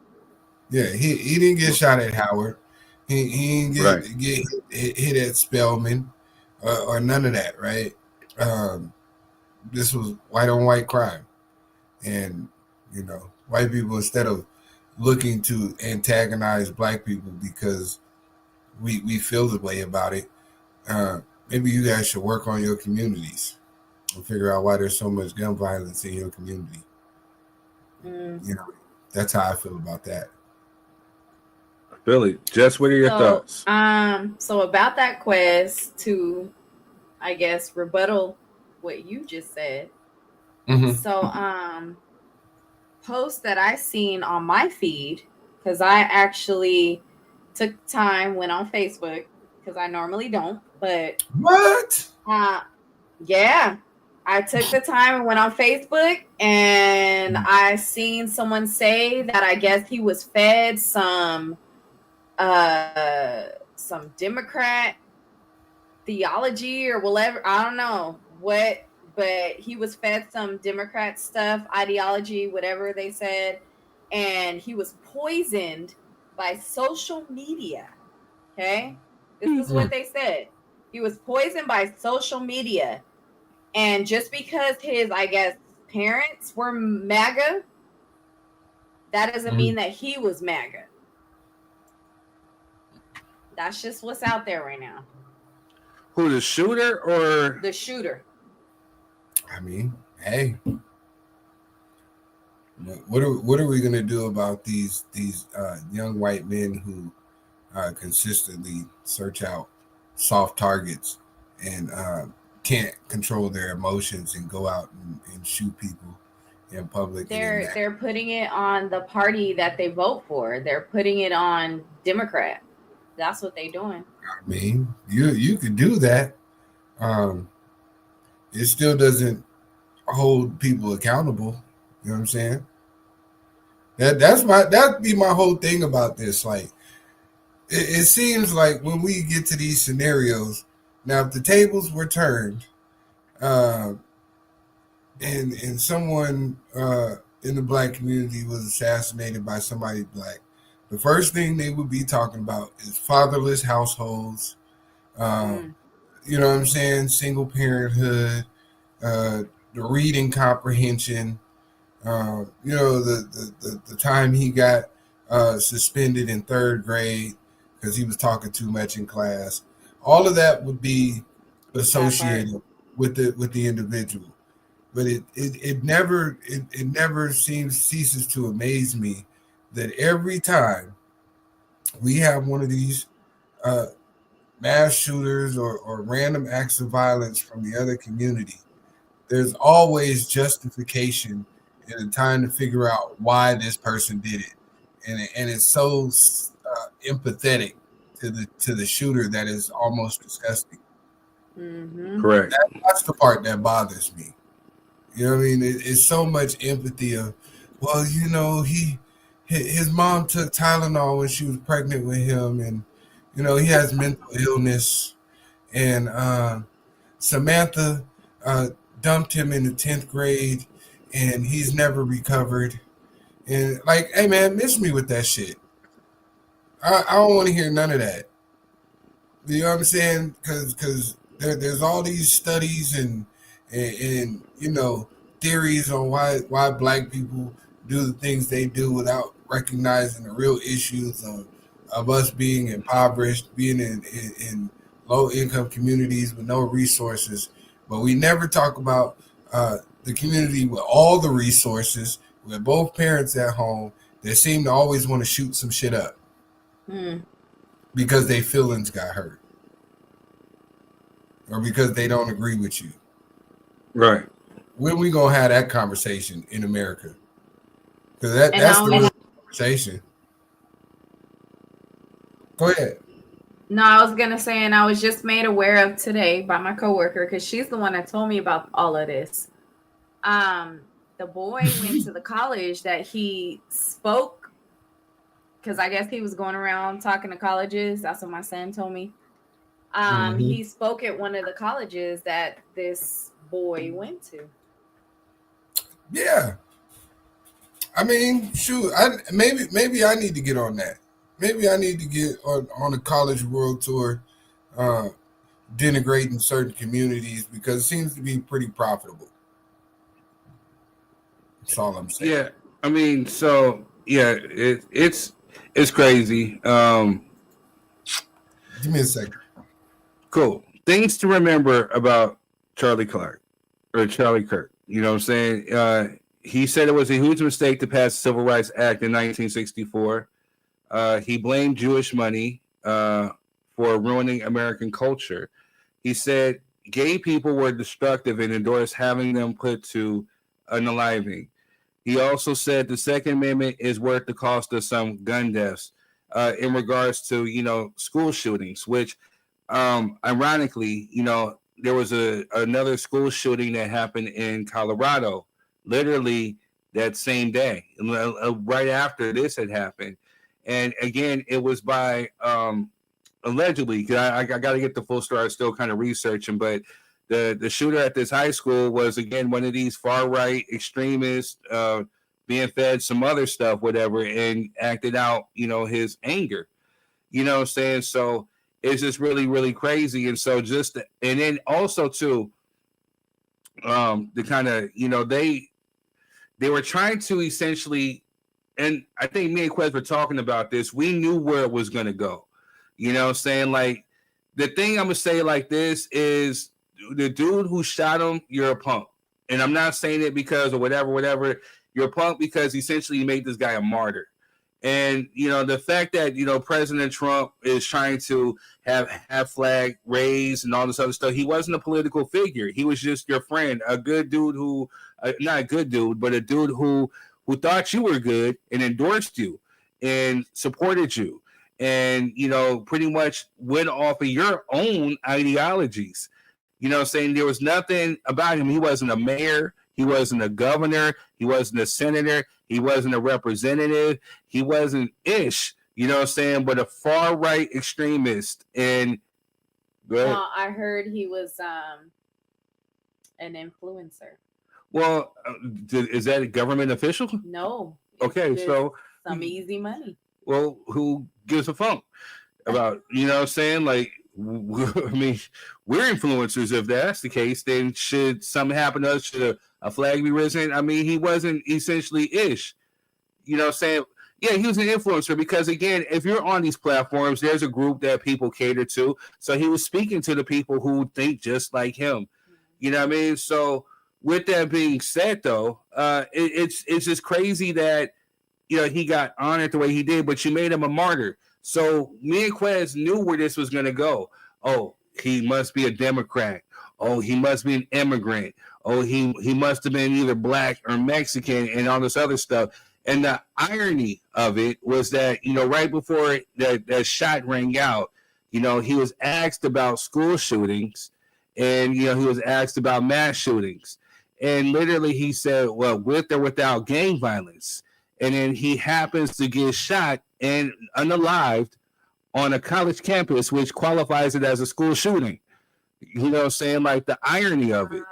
Yeah, he didn't get shot at Howard. He didn't get hit at Spelman or none of that, right? This was white on white crime. And, you know, white people, instead of looking to antagonize black people because we feel the way about it, maybe you guys should work on your communities and figure out why there's so much gun violence in your community. You know, that's how I feel about that. Billy, Jess, what are your thoughts? So about that quest to, I guess, rebuttal what you just said. Mm-hmm. So, post that I seen on my feed, because I actually took time, went on Facebook, because I normally don't. But what? Yeah, I took the time and went on Facebook, and I seen someone say that I guess he was fed some Democrat theology or whatever. I don't know what, but he was fed some Democrat stuff, ideology, whatever they said, and he was poisoned by social media. Okay, this is what they said. He was poisoned by social media, and just because his, I guess, parents were MAGA, that doesn't mean that he was MAGA. That's just what's out there right now. Who, the shooter or the shooter? I mean, hey, what are we gonna do about these young white men who consistently search out soft targets and can't control their emotions and go out and shoot people in public? They're putting it on the party that they vote for. They're putting it on Democrat. That's what they're doing. I mean, you could do that. It still doesn't hold people accountable. You know what I'm saying? That'd be my whole thing about this. Like, it seems like when we get to these scenarios, now if the tables were turned, and someone in the black community was assassinated by somebody black, the first thing they would be talking about is fatherless households, you know what I'm saying, single parenthood, the reading comprehension, you know, the time he got suspended in 3rd grade because he was talking too much in class. All of that would be associated with the individual. But it never ceases to amaze me that every time we have one of these mass shooters or random acts of violence from the other community, there's always justification and a time to figure out why this person did it, and it's so empathetic to the shooter that is almost disgusting. Correct. That's the part that bothers me. You know what I mean? It's so much empathy of, well, you know, his mom took Tylenol when she was pregnant with him, and you know he has mental illness, and Samantha dumped him in the 10th grade, and he's never recovered. And like, hey man, miss me with that shit. I don't want to hear none of that. You know what I'm saying? Because there's all these studies and you know, theories on why black people do the things they do without recognizing the real issues of us being impoverished, being in low income communities with no resources. But we never talk about the community with all the resources, with both parents at home, that seem to always want to shoot some shit up because their feelings got hurt or because they don't agree with you. Right. When we gonna have that conversation in America? Because that's the real conversation. Go ahead. No, I was gonna say, and I was just made aware of today by my coworker because she's the one that told me about all of this. The boy went to the college that he spoke, because I guess he was going around talking to colleges. That's what my son told me. He spoke at one of the colleges that this boy went to. Yeah. I mean, shoot, maybe I need to get on that. Maybe I need to get on a college world tour, denigrating certain communities, because it seems to be pretty profitable. That's all I'm saying. Yeah, I mean, so yeah, it's crazy. Give me a second. Cool. Things to remember about Charlie Kirk. You know what I'm saying? He said it was a huge mistake to pass the Civil Rights Act in 1964. He blamed Jewish money for ruining American culture. He said gay people were destructive and endorsed having them put to unaliving. He also said the Second Amendment is worth the cost of some gun deaths in regards to, you know, school shootings, which ironically, there was another school shooting that happened in Colorado, literally that same day, right after this had happened. And again, it was by allegedly, because I got to get the full story. I'm still kind of researching, but the shooter at this high school was, again, one of these far-right extremists being fed some other stuff, whatever, and acted out, his anger. You know what I'm saying? So it's just really, really crazy. And so and then also, too, the kind of, they were trying to essentially, and I think me and Quez were talking about this, we knew where it was going to go. You know what I'm saying? Like, the thing I'm going to say like this is, the dude who shot him, you're a punk. And I'm not saying it because of whatever. You're a punk because essentially you made this guy a martyr. And, the fact that, President Trump is trying to have flag raised and all this other stuff, he wasn't a political figure. He was just your friend, a good dude who, not a good dude, but a dude who thought you were good and endorsed you and supported you. And, pretty much went off of your own ideologies. You know what I'm saying? There was nothing about him. He wasn't a mayor. He wasn't a governor. He wasn't a senator. He wasn't a representative. He wasn't ish. You know what I'm saying? But a far right extremist. And go ahead. I heard he was an influencer. Well, is that a government official? No. Okay, so some easy money. Well, who gives a fuck about, you know what I'm saying? Like, I mean, we're influencers. If that's the case, then should something happen to us? Should a flag be risen? I mean, he wasn't essentially ish. You know what I'm saying? Yeah, he was an influencer because, again, if you're on these platforms, there's a group that people cater to. So he was speaking to the people who think just like him. You know what I mean? So with that being said, though, it's just crazy that, he got honored the way he did, but you made him a martyr. So me and Quez knew where this was going to go. Oh, he must be a Democrat. Oh, he must be an immigrant. Oh, he must have been either black or Mexican and all this other stuff. And the irony of it was that, right before that shot rang out, he was asked about school shootings and, he was asked about mass shootings. And literally he said, well, with or without gang violence. And then he happens to get shot and unalived on a college campus, which qualifies it as a school shooting. You know what I'm saying? Like, the irony of it.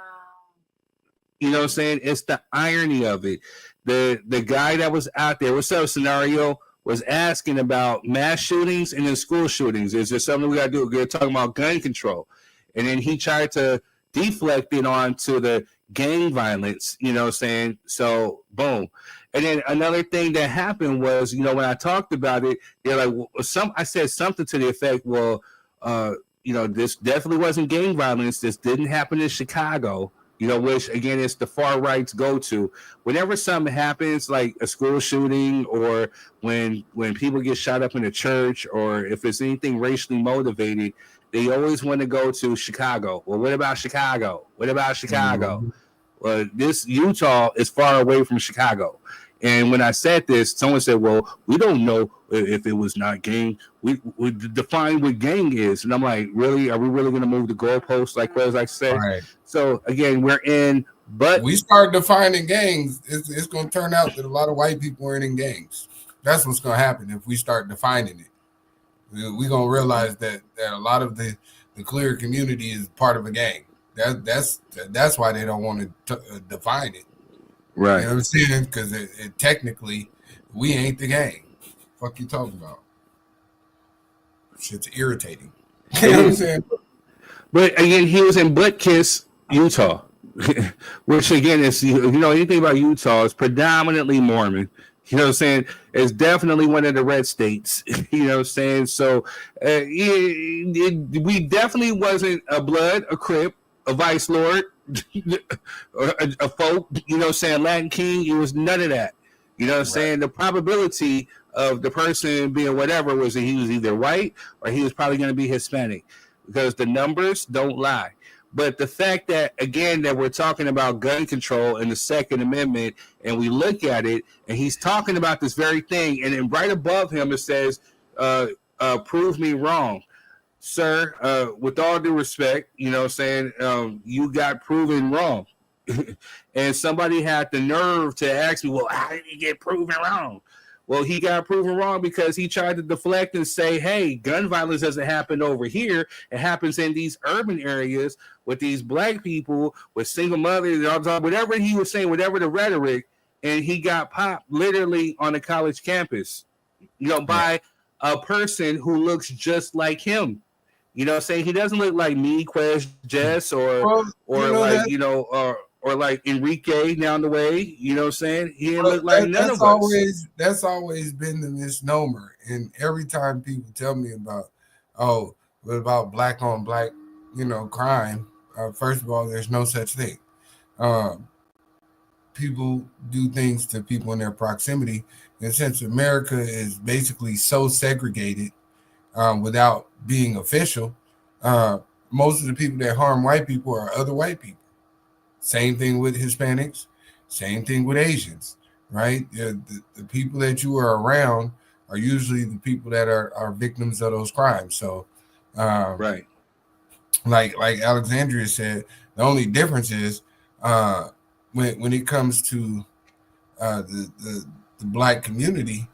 You know what I'm saying? It's the irony of it. The guy that was out there, what's up, scenario, was asking about mass shootings and then school shootings. Is there something we got to do? We're talking about gun control. And then he tried to deflect it onto the gang violence, you know what I'm saying? So, boom. And then another thing that happened was, when I talked about it, they're like, well, I said something to the effect, well, this definitely wasn't gang violence. This didn't happen in Chicago, which, again, is the far right's go-to. Whenever something happens, like a school shooting or when people get shot up in a church or if it's anything racially motivated, they always want to go to Chicago. Well, what about Chicago? What about Chicago? Mm-hmm. Well, this Utah is far away from Chicago. And when I said this, someone said, well, we don't know if it was not gang. We define what gang is. And I'm like, really? Are we really going to move the goalposts like I said? Right. So, again, but we start defining gangs, it's going to turn out that a lot of white people aren't in gangs. That's what's going to happen if we start defining it. We're going to realize that a lot of the clear community is part of a gang. That's why they don't want to define it. Right. You know what I'm saying? Because it technically, we ain't the gang. Fuck you talking about? Shit's irritating. You know what I'm saying? But again, he was in Butt-Kiss, Utah, which again is, anything about Utah is predominantly Mormon. You know what I'm saying? It's definitely one of the red states. You know what I'm saying? So we definitely wasn't a Blood, a Crip, a Vice Lord, a folk, you know what I'm saying, Latin King. It was none of that. You know what I'm saying? The probability of the person being whatever was that he was either white or he was probably going to be Hispanic because the numbers don't lie. But the fact that, again, that we're talking about gun control and the Second Amendment, and we look at it, and he's talking about this very thing, and then right above him it says, prove me wrong. sir, with all due respect, you know what I'm saying, you got proven wrong. And somebody had the nerve to ask me, well, how did he get proven wrong? Well, he got proven wrong because he tried to deflect and say, hey, gun violence doesn't happen over here. It happens in these urban areas with these black people, with single mothers, whatever he was saying, whatever the rhetoric, and he got popped literally on a college campus, by a person who looks just like him. You know what I'm saying? He doesn't look like me, Quest, Jess, or like Enrique down the way. You know what I'm saying? He didn't look like none of us. That's always been the misnomer. And every time people tell me about, what about black on black, crime? First of all, there's no such thing. People do things to people in their proximity. And since America is basically so segregated, without being official, most of the people that harm white people are other white people. Same thing with Hispanics, same thing with Asians, right? The people that you are around are usually the people that are victims of those crimes. So, right, like Alexandria said, the only difference is when it comes to the black community,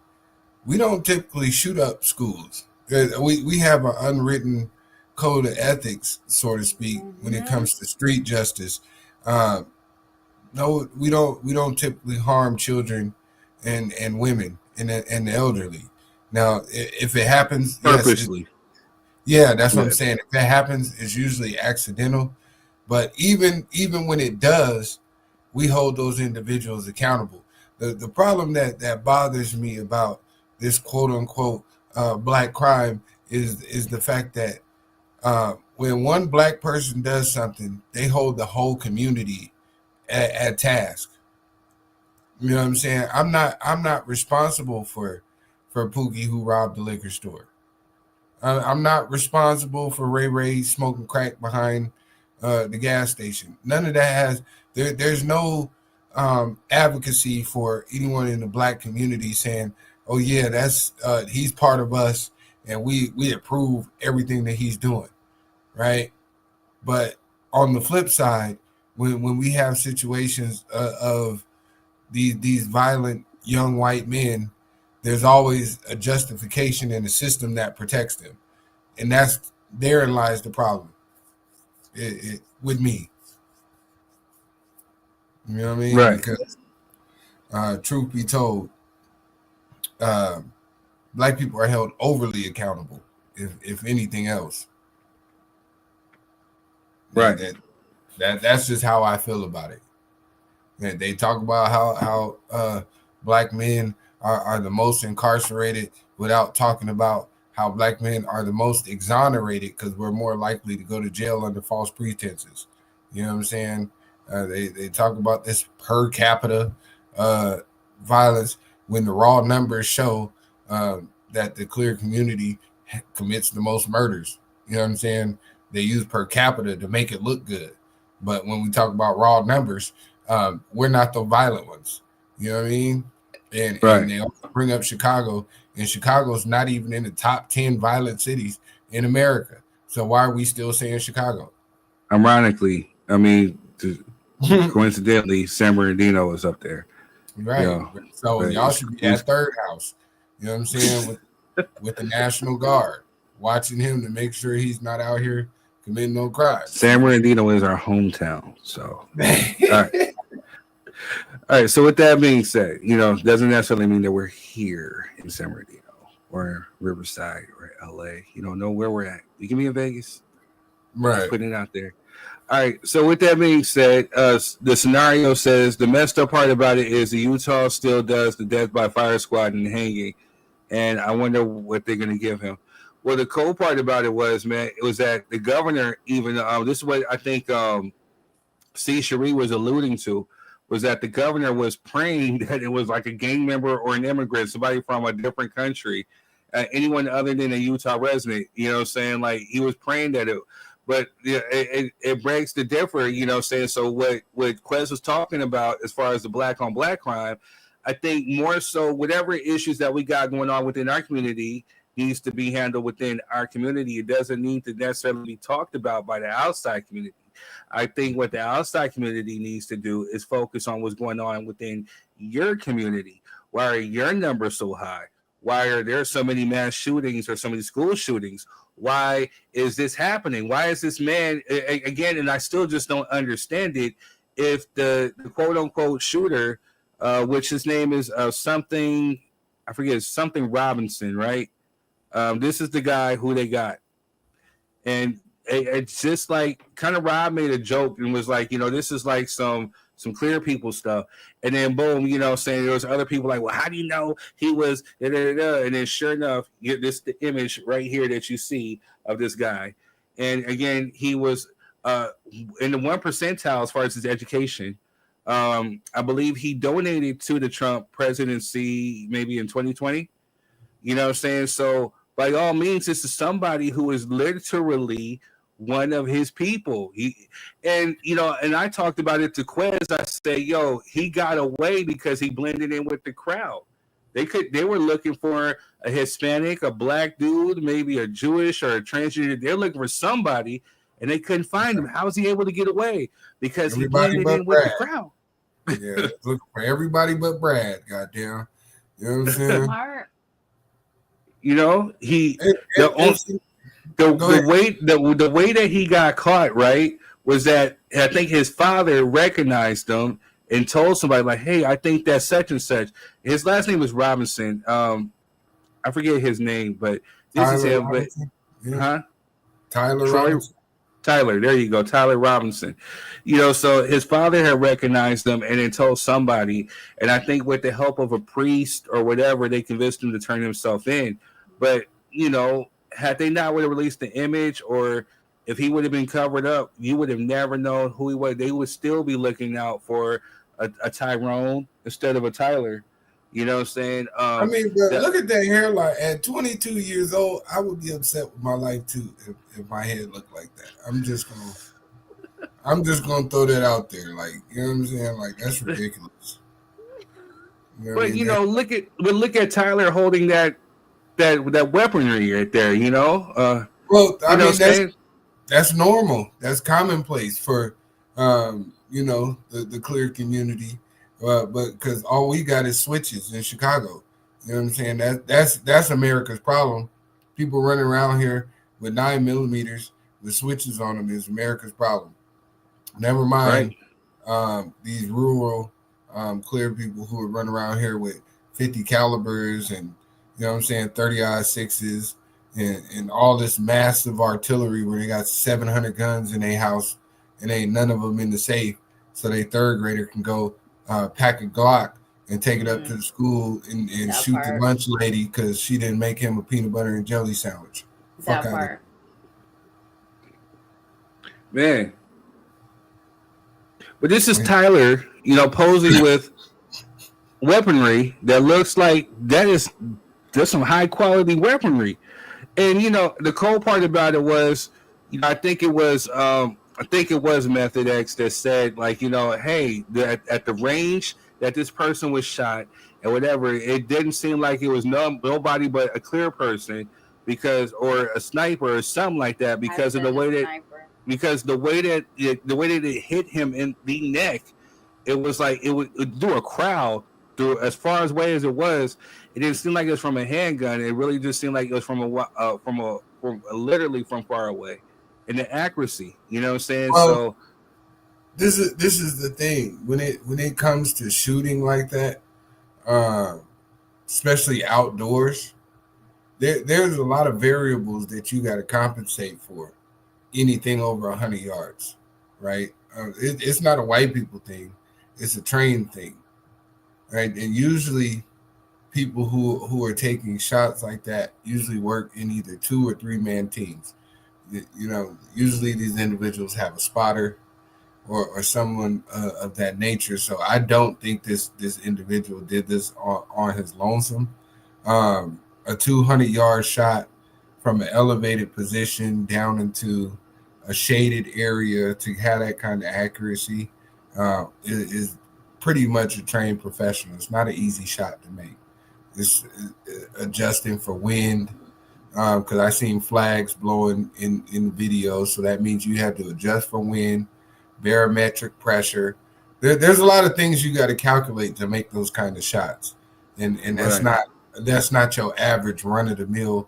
we don't typically shoot up schools. We have an unwritten code of ethics, so to speak, when it comes to street justice. No, we don't typically harm children and women and the elderly. Now, if it happens purposely, that's what I'm saying. If it happens, it's usually accidental. But even when it does, we hold those individuals accountable. The problem that bothers me about this quote unquote black crime is the fact that when one black person does something, they hold the whole community at task. You know what I'm saying? I'm not responsible for Pookie who robbed the liquor store. I'm not responsible for Ray smoking crack behind the gas station. None of that has. There's no advocacy for anyone in the black community saying, "Oh yeah, that's he's part of us, and we approve everything that he's doing." Right? But on the flip side, when we have situations of these violent young white men, there's always a justification in the system that protects them, and therein lies the problem. With me, you know what I mean? Right. Because truth be told, black people are held overly accountable, if anything else. Right. That's just how I feel about it. They talk about how black men are the most incarcerated without talking about how black men are the most exonerated because we're more likely to go to jail under false pretenses. You know what I'm saying? They talk about this per capita violence when the raw numbers show that the clear community commits the most murders. You know what I'm saying? They use per capita to make it look good. But when we talk about raw numbers, we're not the violent ones. You know what I mean? And they also bring up Chicago, and Chicago's not even in the top 10 violent cities in America. So why are we still saying Chicago? Ironically, I mean, coincidentally, San Bernardino is up there. Right. So y'all should be at third house. You know what I'm saying? With the National Guard, watching him to make sure he's not out here committing no crimes. San Bernardino is our hometown. So, all right. So with that being said, doesn't necessarily mean that we're here in San Bernardino or Riverside or LA. You don't know where we're at. We can be in Vegas. Right. Just putting it out there. All right. So with that being said, the scenario says the messed up part about it is the Utah still does the death by fire squad and hanging. And I wonder what they're going to give him. Well, the cool part about it was that the governor, even this is what I think C. Cherie was alluding to, was that the governor was praying that it was like a gang member or an immigrant, somebody from a different country, anyone other than a Utah resident, you know what I'm saying? Like he was praying that it breaks the differ, you know what I'm saying? So what Quez was talking about as far as the black on black crime, I think more so whatever issues that we got going on within our community, needs to be handled within our community. It doesn't need to necessarily be talked about by the outside community. I think what the outside community needs to do is focus on what's going on within your community. Why are your numbers so high? Why are there so many mass shootings or so many school shootings? Why is this happening? Why is this man, again, and I still just don't understand it, if the quote-unquote shooter, which his name is something, I forget, something Robinson, right? This is the guy who they got. And it's just like, kind of Rob made a joke and was like, this is like some clear people stuff. And then boom, saying there was other people like, well, how do you know he was da, da, da, da? And then sure enough, this the image right here that you see of this guy. And again, he was in the 1 percentile as far as his education. I believe he donated to the Trump presidency maybe in 2020. You know what I'm saying? So by all means, this is somebody who is literally one of his people. And I talked about it to Quez. I say, he got away because he blended in with the crowd. They were looking for a Hispanic, a black dude, maybe a Jewish or a transgender. They're looking for somebody, and they couldn't find him. How was he able to get away? Because everybody he blended in with the crowd. Yeah, looking for everybody but Brad. Goddamn, you know what I'm saying? The way that he got caught, right, was that I think his father recognized him and told somebody like, "Hey, I think that's such and such." His last name was Robinson. I forget his name, but this Tyler is him. Robinson. But huh? Tyler Troy, Robinson. Tyler, there you go, Tyler Robinson. So his father had recognized him and then told somebody, and I think with the help of a priest or whatever, they convinced him to turn himself in. But had they not would have released the image, or if he would have been covered up, you would have never known who he was. They would still be looking out for a Tyrone instead of a Tyler. You know what I'm saying? But look at that hairline. At 22 years old, I would be upset with my life too if my head looked like that. I'm just gonna throw that out there. Like, you know what I'm saying? Like, that's ridiculous. Look at Tyler holding that weaponry right there. That's normal. That's commonplace for the clear community. But because all we got is switches in Chicago. You know what I'm saying? That's America's problem. People running around here with 9mm with switches on them is America's problem. Never mind these rural clear people who are running around here with 50 calibers and 30-06s and all this massive artillery where they got 700 guns in their house and ain't none of them in the safe, so they third grader can go pack a Glock and take it up to the school and shoot the lunch lady because she didn't make him a peanut butter and jelly sandwich. That part. Man. But this is Tyler, posing with weaponry that looks like there's some high quality weaponry. And the cool part about it was, I think it was Method X that said, like, hey, at the range that this person was shot and whatever, it didn't seem like it was nobody but a clear person or a sniper or something like that because of the way that it hit him in the neck. It was like it would do a crowd through as far as way as it was. It didn't seem like it was from a handgun. It really just seemed like it was from literally from far away. And the accuracy, you know what I'm saying? Well, this is the thing when it comes to shooting like that, especially outdoors. There's a lot of variables that you got to compensate for. Anything over 100 yards, right? It's not a white people thing; it's a trained thing, right? And usually, people who are taking shots like that usually work in either 2 or 3 man teams. Usually these individuals have a spotter or someone of that nature. So I don't think this individual did this on his lonesome. A 200-yard shot from an elevated position down into a shaded area to have that kind of accuracy is pretty much a trained professional. It's not an easy shot to make. It's adjusting for wind, because I seen flags blowing in videos. So that means you have to adjust for wind, barometric pressure. There's a lot of things you got to calculate to make those kind of shots, and that's not your average run of the mill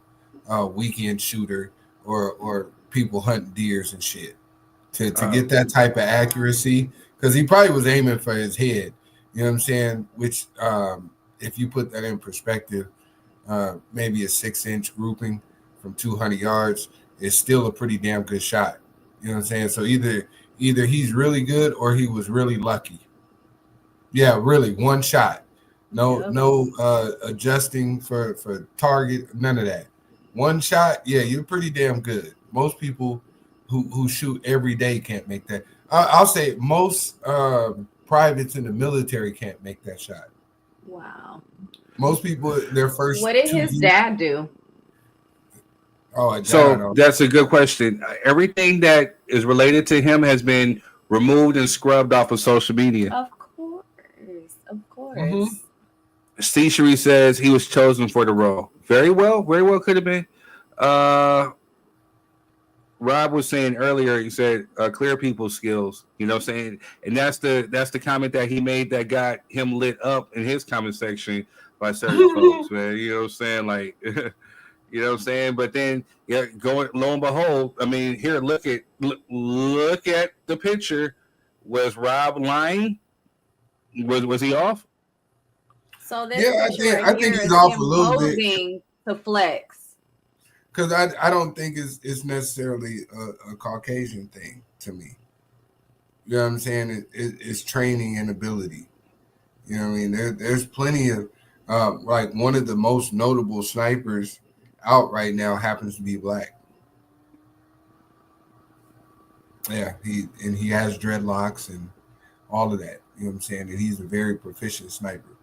weekend shooter or people hunting deers and shit. To get that type of accuracy, because he probably was aiming for his head. You know what I'm saying? Which, if you put that in perspective, maybe a 6-inch grouping from 200 yards is still a pretty damn good shot. You know what I'm saying? So either he's really good or he was really lucky. Yeah, really, one shot. No adjusting for target, none of that. One shot, yeah, you're pretty damn good. Most people who shoot every day can't make that. I'll say most privates in the military can't make that shot. Wow. Most people, their first. What did his dad do? Oh, so that's a good question. Everything that is related to him has been removed and scrubbed off of social media. Of course. Mm-hmm. C. Cherie says he was chosen for the role. Very well could have been. Rob was saying earlier, he said clear people skills, you know what I'm saying? And that's the comment that he made that got him lit up in his comment section by certain folks, man. You know what I'm saying? Like, you know what I'm saying? But then, yeah, going lo and behold, I mean, here, look at the picture. Was Rob lying? Was he off? So this I think he's off a little bit to flex. Because I don't think it's necessarily a Caucasian thing to me. You know what I'm saying? It's training and ability. You know what I mean? There's plenty of like one of the most notable snipers out right now happens to be black. Yeah, he has dreadlocks and all of that. You know what I'm saying? And he's a very proficient sniper.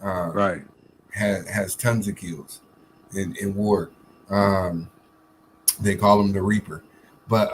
Right. Has tons of kills in war. They call him the Reaper. But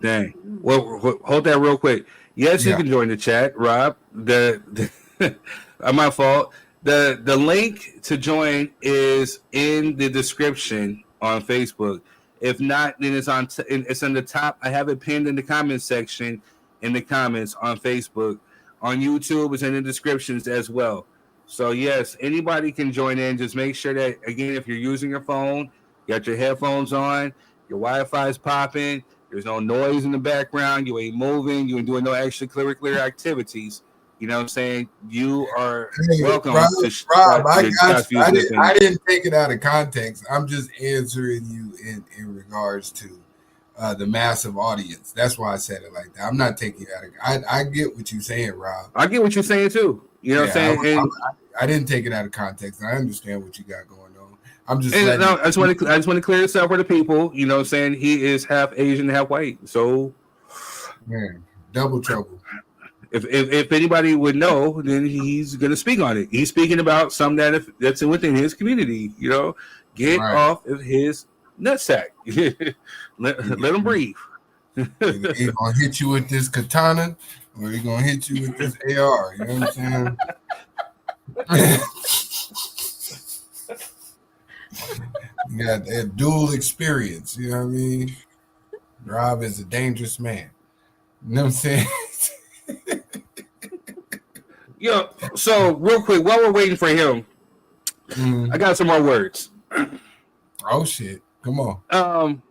dang. Well, hold that real quick. Yes, you can join the chat, Rob. My fault. The link to join is in the description on Facebook. If not, then it's on the top. I have it pinned in the comments section in the comments on Facebook. On YouTube, it's in the descriptions as well. So yes, anybody can join in. Just make sure that, again, if you're using your phone, you got your headphones on, your Wi-Fi is popping, there's no noise in the background, you ain't moving, you ain't doing no extracurricular activities. You know what I'm saying? You are welcome. Rob, I didn't take it out of context. I'm just answering you in regards to the massive audience. That's why I said it like that. I'm not taking it out of. I get what you're saying, Rob. I get what you're saying too. You know what I'm saying? I didn't take it out of context. I understand what you got going on. I'm just. I just want to clear this up for the people. You know what I'm saying? He is half Asian, half white. So, man, double trouble. If anybody would know, then he's gonna speak on it. He's speaking about something that's within his community. You know, get off of his nutsack. let him breathe. He gonna hit you with this katana, or he gonna hit you with this AR. You know what I'm saying? You got that dual experience. You know what I mean? Rob is a dangerous man. You know what I'm saying? Yo, so real quick, while we're waiting for him, I got some more words. Oh shit! Come on.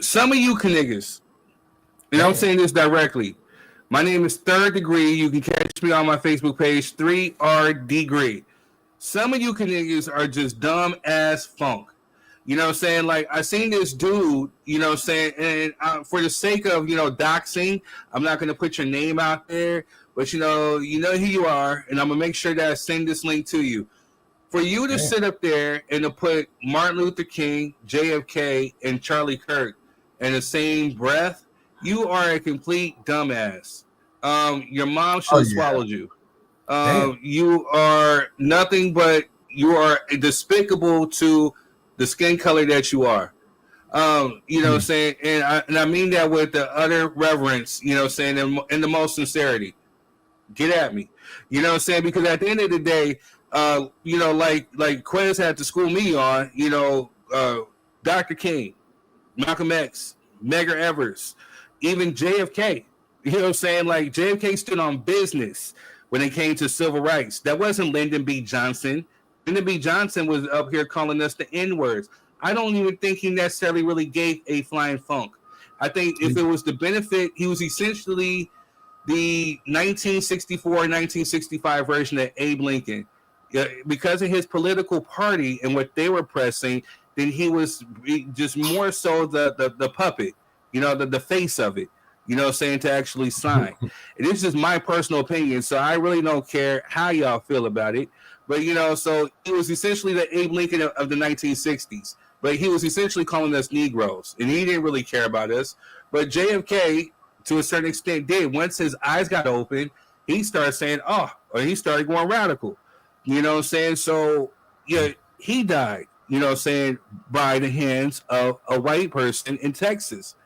Some of you niggas, and I'm saying this directly. My name is Third Degree. You can catch me on my Facebook page, 3R Degree. Some of you niggas are just dumb as funk. You know what I'm saying? Like, I seen this dude, you know what I'm saying? And for the sake of, doxing, I'm not going to put your name out there. But, you know who you are. And I'm going to make sure that I send this link to you. For you to sit up there and to put Martin Luther King, JFK, and Charlie Kirk in the same breath, you are a complete dumbass. Your mom should have swallowed you. You are nothing but you are despicable to the skin color that you are. You know what I'm saying? And I mean that with the utter reverence, you know what I'm saying, and the most sincerity. Get at me. You know what I'm saying? Because at the end of the day, you know, like Quez had to school me on, you know, Dr. King, Malcolm X, Medgar Evers, even JFK. You know what I'm saying? Like JFK stood on business when it came to civil rights. That wasn't Lyndon B. Johnson. Lyndon B. Johnson was up here calling us the N-words. I don't even think he necessarily really gave a flying funk. I think if it was the benefit, he was essentially the 1964, 1965 version of Abe Lincoln. Because of his political party and what they were pressing, then he was just more so the puppet, you know, the face of it, you know, saying to actually sign. And this is my personal opinion, so I really don't care how y'all feel about it. But, you know, so he was essentially the Abe Lincoln of the 1960s. But he was essentially calling us Negroes, and he didn't really care about us. But JFK, to a certain extent, did. Once his eyes got open, he started saying, or he started going radical. You know what I'm saying? So, yeah, he died, you know what I'm saying, by the hands of a white person in Texas.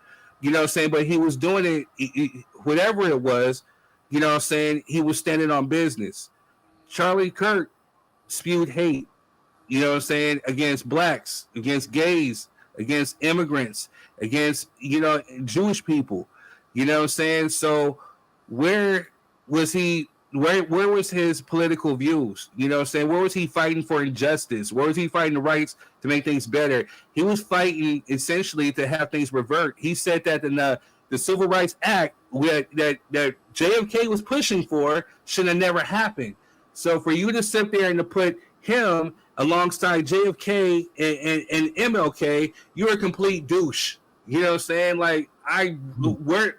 You know what I'm saying? But he was doing it, whatever it was, you know what I'm saying, he was standing on business. Charlie Kirk spewed hate, you know what I'm saying, against blacks, against gays, against immigrants, against, you know, Jewish people. You know what I'm saying? So where was he? Where was his political views? You know what I'm saying? Where was he fighting for injustice? Where was he fighting the rights to make things better? He was fighting essentially to have things revert. He said that in the Civil Rights Act that JFK was pushing for should have never happened. So for you to sit there and to put him alongside JFK and MLK, you're a complete douche. You know what I'm saying? Like you're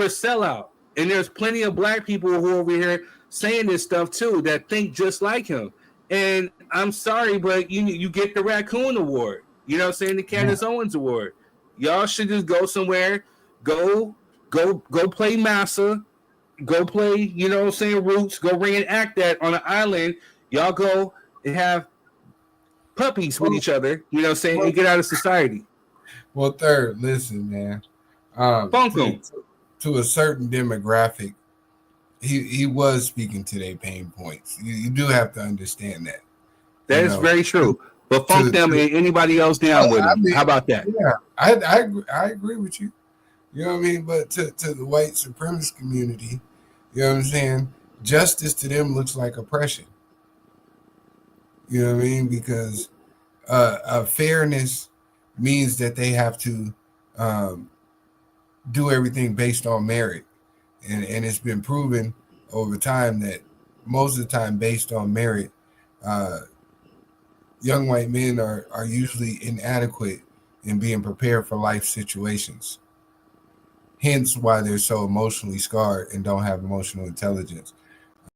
a sellout. And there's plenty of black people who are over here saying this stuff too that think just like him. And I'm sorry, but you get the Raccoon Award. You know what I'm saying? The Candace Owens Award. Y'all should just go somewhere, go play Massa, go play, you know what I'm saying, Roots, go reenact that on an island. Y'all go and have puppies with each other, you know what I'm saying, and get out of society. Well, third, listen, man. To a certain demographic, he was speaking to their pain points. You do have to understand that. That is very true. But funk them and anybody else down with them. How about that? Yeah, I agree with you. You know what I mean? But to the white supremacist community, you know what I'm saying? Justice to them looks like oppression. You know what I mean? Because fairness means that they have to do everything based on merit. And it's been proven over time that most of the time based on merit, young white men are usually inadequate in being prepared for life situations. Hence why they're so emotionally scarred and don't have emotional intelligence.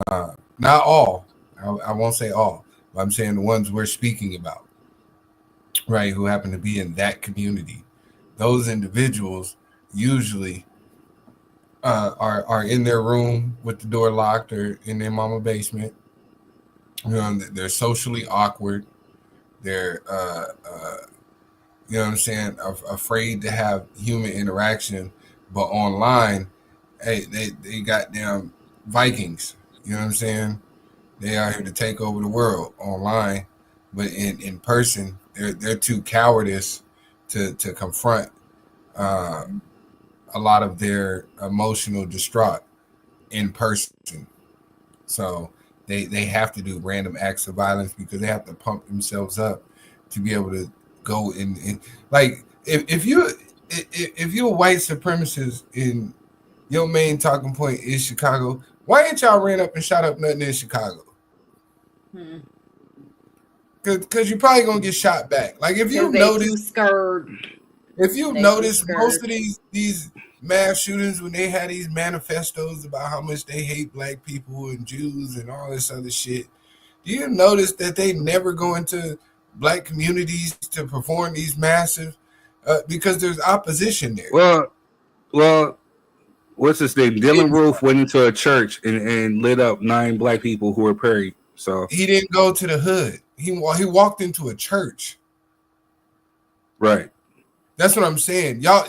Not all, I won't say all, but I'm saying the ones we're speaking about, right, who happen to be in that community. Those individuals usually are in their room with the door locked or in their mama basement. You know, they're socially awkward. They're you know what I'm saying, afraid to have human interaction. But online, hey, they got them Vikings. You know what I'm saying? They are here to take over the world online, but in person, they're too cowardice to confront a lot of their emotional distraught in person. So they have to do random acts of violence because they have to pump themselves up to be able to go in like if you're a white supremacist and your main talking point is Chicago, why ain't y'all ran up and shot up nothing in Chicago? Because you're probably gonna get shot back. Like if you notice, most of these mass shootings, when they had these manifestos about how much they hate black people and Jews and all this other shit, do you notice that they never go into black communities to perform these massive because there's opposition there? Well, what's his name? Dylan Roof went into a church and lit up 9 black people who were praying. So he didn't go to the hood. He walked into a church. Right. That's what I'm saying. Y'all,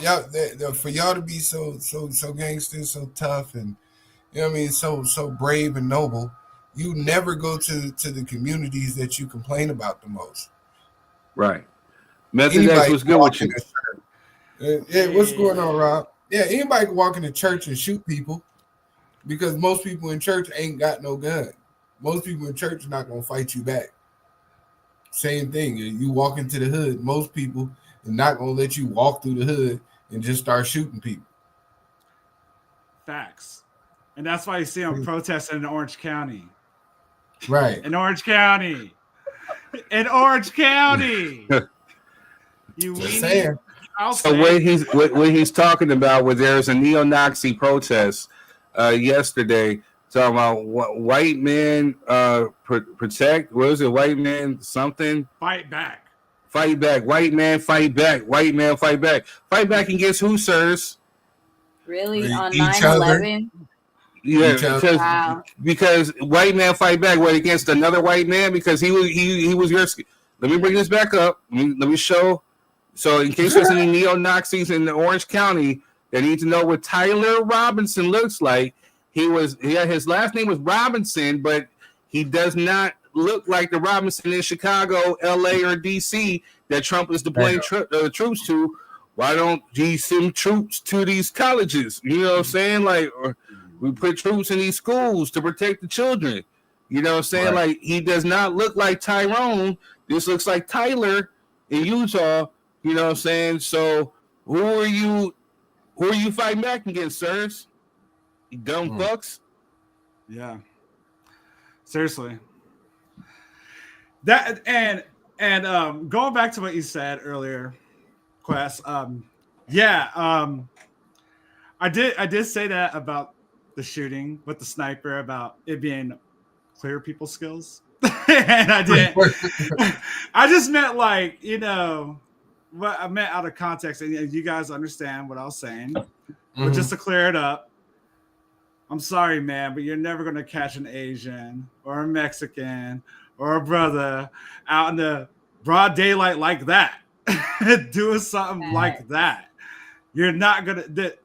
for y'all to be so gangster, so tough, and you know what I mean, so brave and noble. you never go to the communities that you complain about the most. Right. Method X, what's good with you? Yeah, what's going on, Rob? Yeah, anybody can walk into church and shoot people because most people in church ain't got no gun. Most people in church are not going to fight you back. Same thing. You walk into the hood, most people are not going to let you walk through the hood and just start shooting people. Facts. And that's why you see them protesting in Orange County. Right. In Orange County. In Orange County. You saying. So what he's talking about was there's a neo-Nazi protest yesterday talking about white men protect. What is it? White men something? Fight back. Fight back. White man fight back. White man fight back. Fight back against who, sirs? Really? On 9/11? Yeah, because white man fight back against another white man because he was your. Let me bring this back up. Let me show. So in case there's any neo-Nazis in the Orange County that need to know what Tyler Robinson looks like, his last name was Robinson, but he does not look like the Robinson in Chicago, LA, or DC that Trump is deploying troops to. Why don't he send troops to these colleges? You know what I'm saying? Like, we put troops in these schools to protect the children. You know what I'm saying? Right. Like, he does not look like Tyrone. This looks like Tyler in Utah. You know what I'm saying? So who are you fighting back against, sirs? You dumb fucks? Yeah. Seriously. That and going back to what you said earlier, Quest. I did say that about the shooting with the sniper, about it being clear people skills. And I didn't. I just meant like, what I meant out of context, and you guys understand what I was saying. But just to clear it up, I'm sorry, man, but you're never going to catch an Asian or a Mexican or a brother out in the broad daylight like that, doing something like that. You're not going to.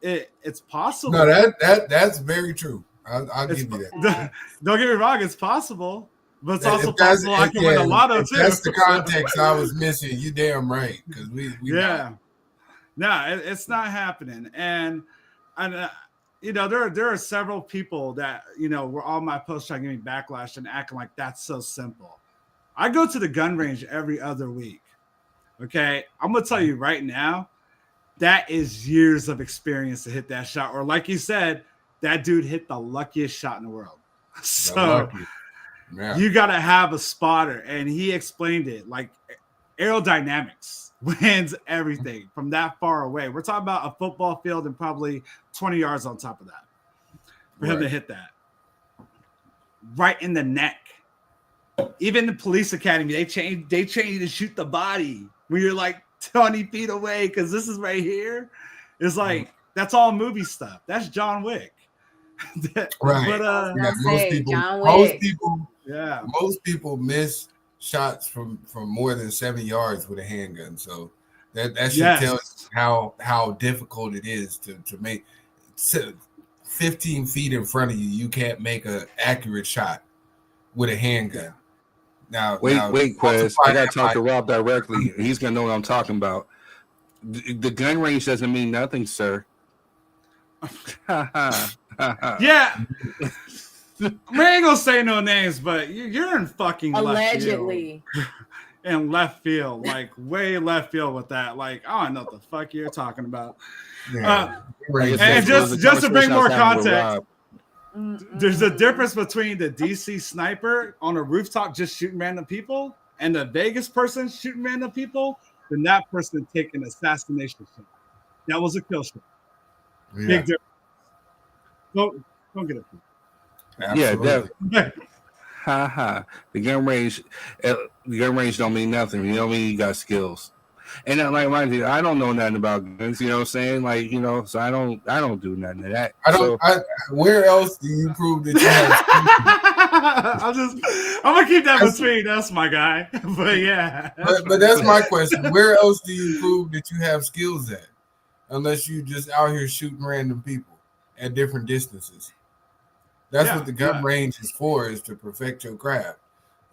It's possible. No, that's very true. I'll give you that. Don't get me wrong, it's possible. But it's also possible I can win a lotto too. That's the context I was missing. You damn right, because we no, it's not happening. And there are several people that were on my post trying to give me backlash and acting like that's so simple. I go to the gun range every other week. Okay, I'm gonna tell you right now, that is years of experience to hit that shot. Or like you said, that dude hit the luckiest shot in the world. So. Yeah. You got to have a spotter, and he explained it like aerodynamics wins everything from that far away. We're talking about a football field and probably 20 yards on top of that for him to hit that right in the neck. Even the police academy, they changed to shoot the body when you're like 20 feet away because this is right here. It's like that's all movie stuff. That's John Wick. Right. But most people miss shots from more than 7 yards with a handgun. So that should tell you how difficult it is to make 15 feet in front of you. You can't make an accurate shot with a handgun. Now, wait, Quest. I gotta talk to Rob directly. He's gonna know what I'm talking about. The gun range doesn't mean nothing, sir. Yeah. We ain't gonna say no names, but you're in fucking allegedly left field. In left field, like way left field with that. Like, I don't know what the fuck you're talking about. Yeah. And just to bring more context, there's a difference between the DC sniper on a rooftop just shooting random people and the Vegas person shooting random people, then that person taking assassination shot. That was a kill shot. Yeah. Big difference. Don't get it. Absolutely. Yeah, the gun range don't mean nothing. You know what I mean? You got skills. And like mind you, I don't know nothing about guns, you know what I'm saying? Like, so I don't do nothing of that. Where else do you prove that you have skills? I'm gonna keep that between us, my guy. But yeah. But that's my question. Where else do you prove that you have skills at? Unless you just out here shooting random people at different distances. That's what the gun range is for, is to perfect your craft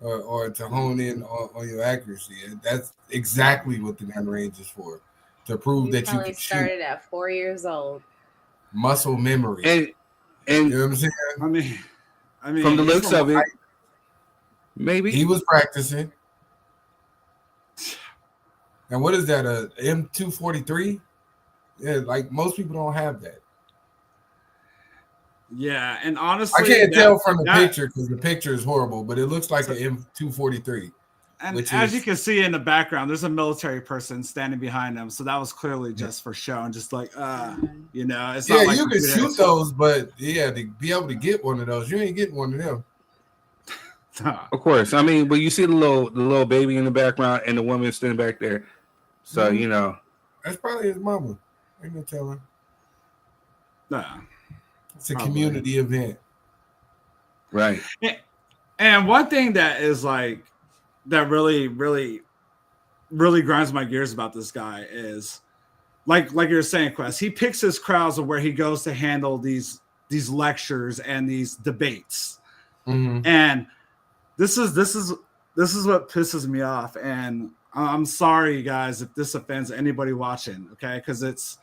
or to hone in on your accuracy. And that's exactly what the gun range is for, to prove that you can started shoot. at 4 years old. Muscle memory. And you know what I'm saying? I mean, from the looks of it, maybe he was practicing. And what is that? A M243? Yeah, like most people don't have that. Yeah, and honestly, I can't tell from the picture because the picture is horrible, but it looks like an M243. And as you can see in the background, there's a military person standing behind them, so that was clearly just for show and just like, you know, it's not like you can shoot those, but to be able to get one of those, you ain't getting one of them. Of course, I mean, but you see the little baby in the background and the woman standing back there, so you know that's probably his mama. Ain't no telling. Nah, it's a community event, right? And one thing that is like that really grinds my gears about this guy is like you're saying, Quest. He picks his crowds of where he goes to handle these lectures and these debates, and this is what pisses me off. And I'm sorry, guys, if this offends anybody watching, okay? Because it's,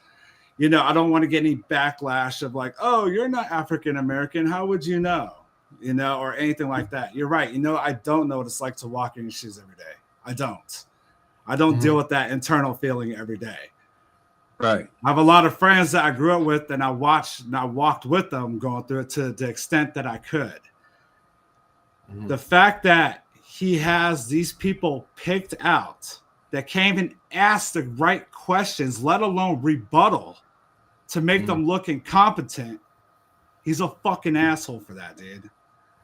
you know, I don't want to get any backlash of like, oh, you're not African American, how would you know? You know, or anything like that. You're right. You know, I don't know what it's like to walk in your shoes every day. I don't deal with that internal feeling every day. Right. I have a lot of friends that I grew up with, and I watched and I walked with them going through it to the extent that I could. The fact that he has these people picked out that can't even ask the right questions, let alone rebuttal, to make them look incompetent, he's a fucking asshole for that, dude.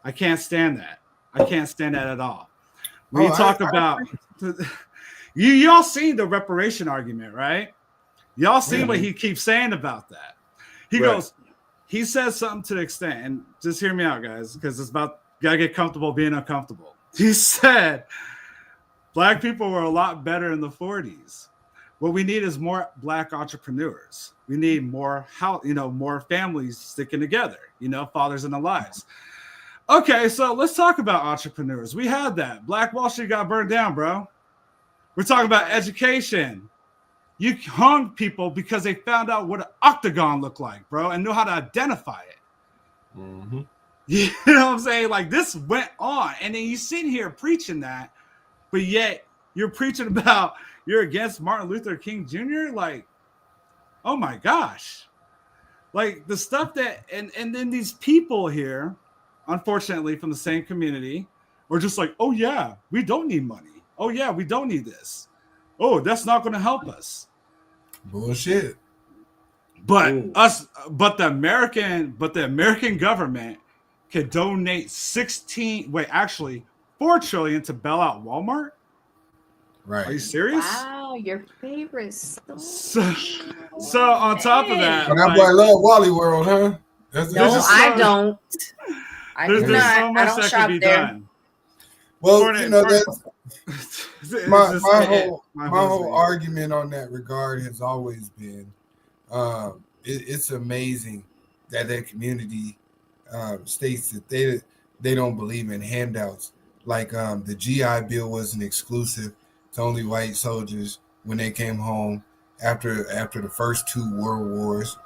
I can't stand that. I can't stand that at all. When you talk about y'all seen the reparation argument, right? Y'all seen what he keeps saying about that. He goes, he says something to the extent, and just hear me out, guys, because it's about gotta get comfortable being uncomfortable. He said black people were a lot better in the 40s. What we need is more black entrepreneurs. We need more more families sticking together, fathers in the lives. Okay, so let's talk about entrepreneurs. We had that. Black Wall Street got burned down, bro. We're talking about education. You hung people because they found out what an octagon looked like, bro, and know how to identify it. Mm-hmm. You know what I'm saying? Like, this went on, and then you sitting here preaching that, but yet you're preaching about you're against Martin Luther King Jr. Like, oh my gosh. Like, the stuff that, and then these people here, unfortunately, from the same community, are just like, oh yeah, we don't need money. Oh yeah, we don't need this. Oh, that's not going to help us. Bullshit. But the American government could donate 4 trillion to bail out Walmart. Right. Are you serious? Wow, your favorite store. So on top of that, and that boy love Wally World, huh? I don't. There's so much that could be done. Well, that's my whole argument on that regard has always been, it's amazing that community states that they don't believe in handouts. Like the GI Bill wasn't exclusive to only white soldiers when they came home after the first 2 world wars.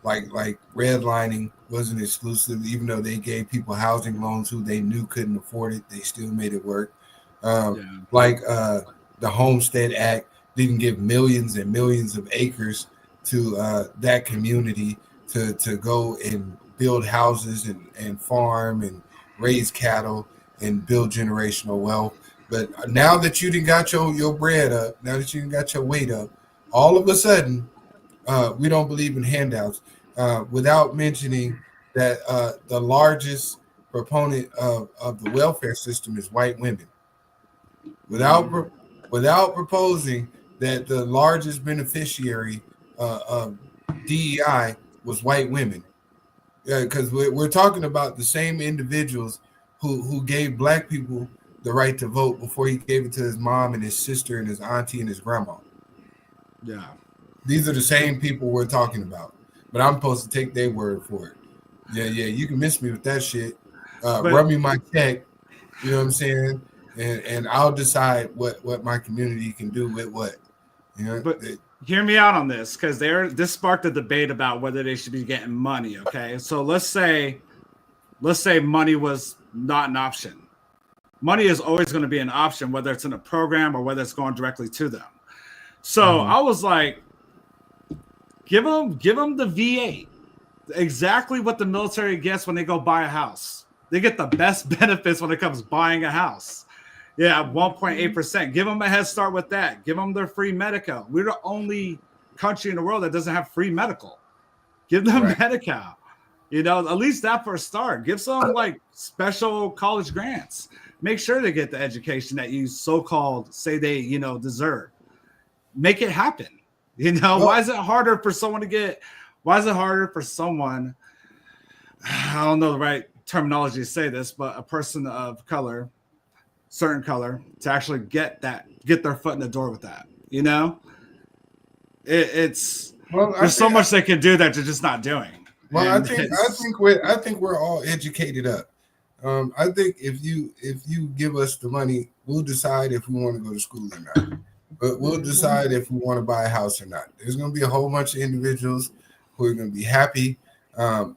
Like redlining wasn't exclusive, even though they gave people housing loans who they knew couldn't afford it, they still made it work. Like the Homestead Act didn't give millions and millions of acres to that community to go and build houses and farm and raise cattle and build generational wealth. But now that you done got your bread up, now that you done got your weight up, all of a sudden, we don't believe in handouts, without mentioning that the largest proponent of the welfare system is white women. Without proposing that the largest beneficiary of DEI was white women. Because we're talking about the same individuals who gave black people the right to vote before he gave it to his mom and his sister and his auntie and his grandma. Yeah. These are the same people we're talking about, but I'm supposed to take their word for it. Yeah, you can miss me with that shit. Run me my check, you know what I'm saying? And I'll decide what my community can do with what. You know, but hear me out on this, because this sparked a debate about whether they should be getting money. Okay, so let's say money was not an option. Money is always going to be an option, whether it's in a program or whether it's going directly to them. So I was like, give them the V8, exactly what the military gets when they go buy a house. They get the best benefits when it comes buying a house. Yeah, 1.8%. Give them a head start with that. Give them their free medical. We're the only country in the world that doesn't have free medical. Give them Medi-Cal. You know, at least that for a start. Give some like special college grants. Make sure they get the education that you so-called say they, you know, deserve. Make it happen. You know, why is it harder for someone to get? Why is it harder for someone? I don't know the right terminology to say this, but a person of color, certain color, to actually get their foot in the door with that. You know, there's so much they can do that they're just not doing. Well, I think we're all educated up. I think if you give us the money, we'll decide if we want to go to school or not. But we'll decide if we want to buy a house or not. There's going to be a whole bunch of individuals who are going to be happy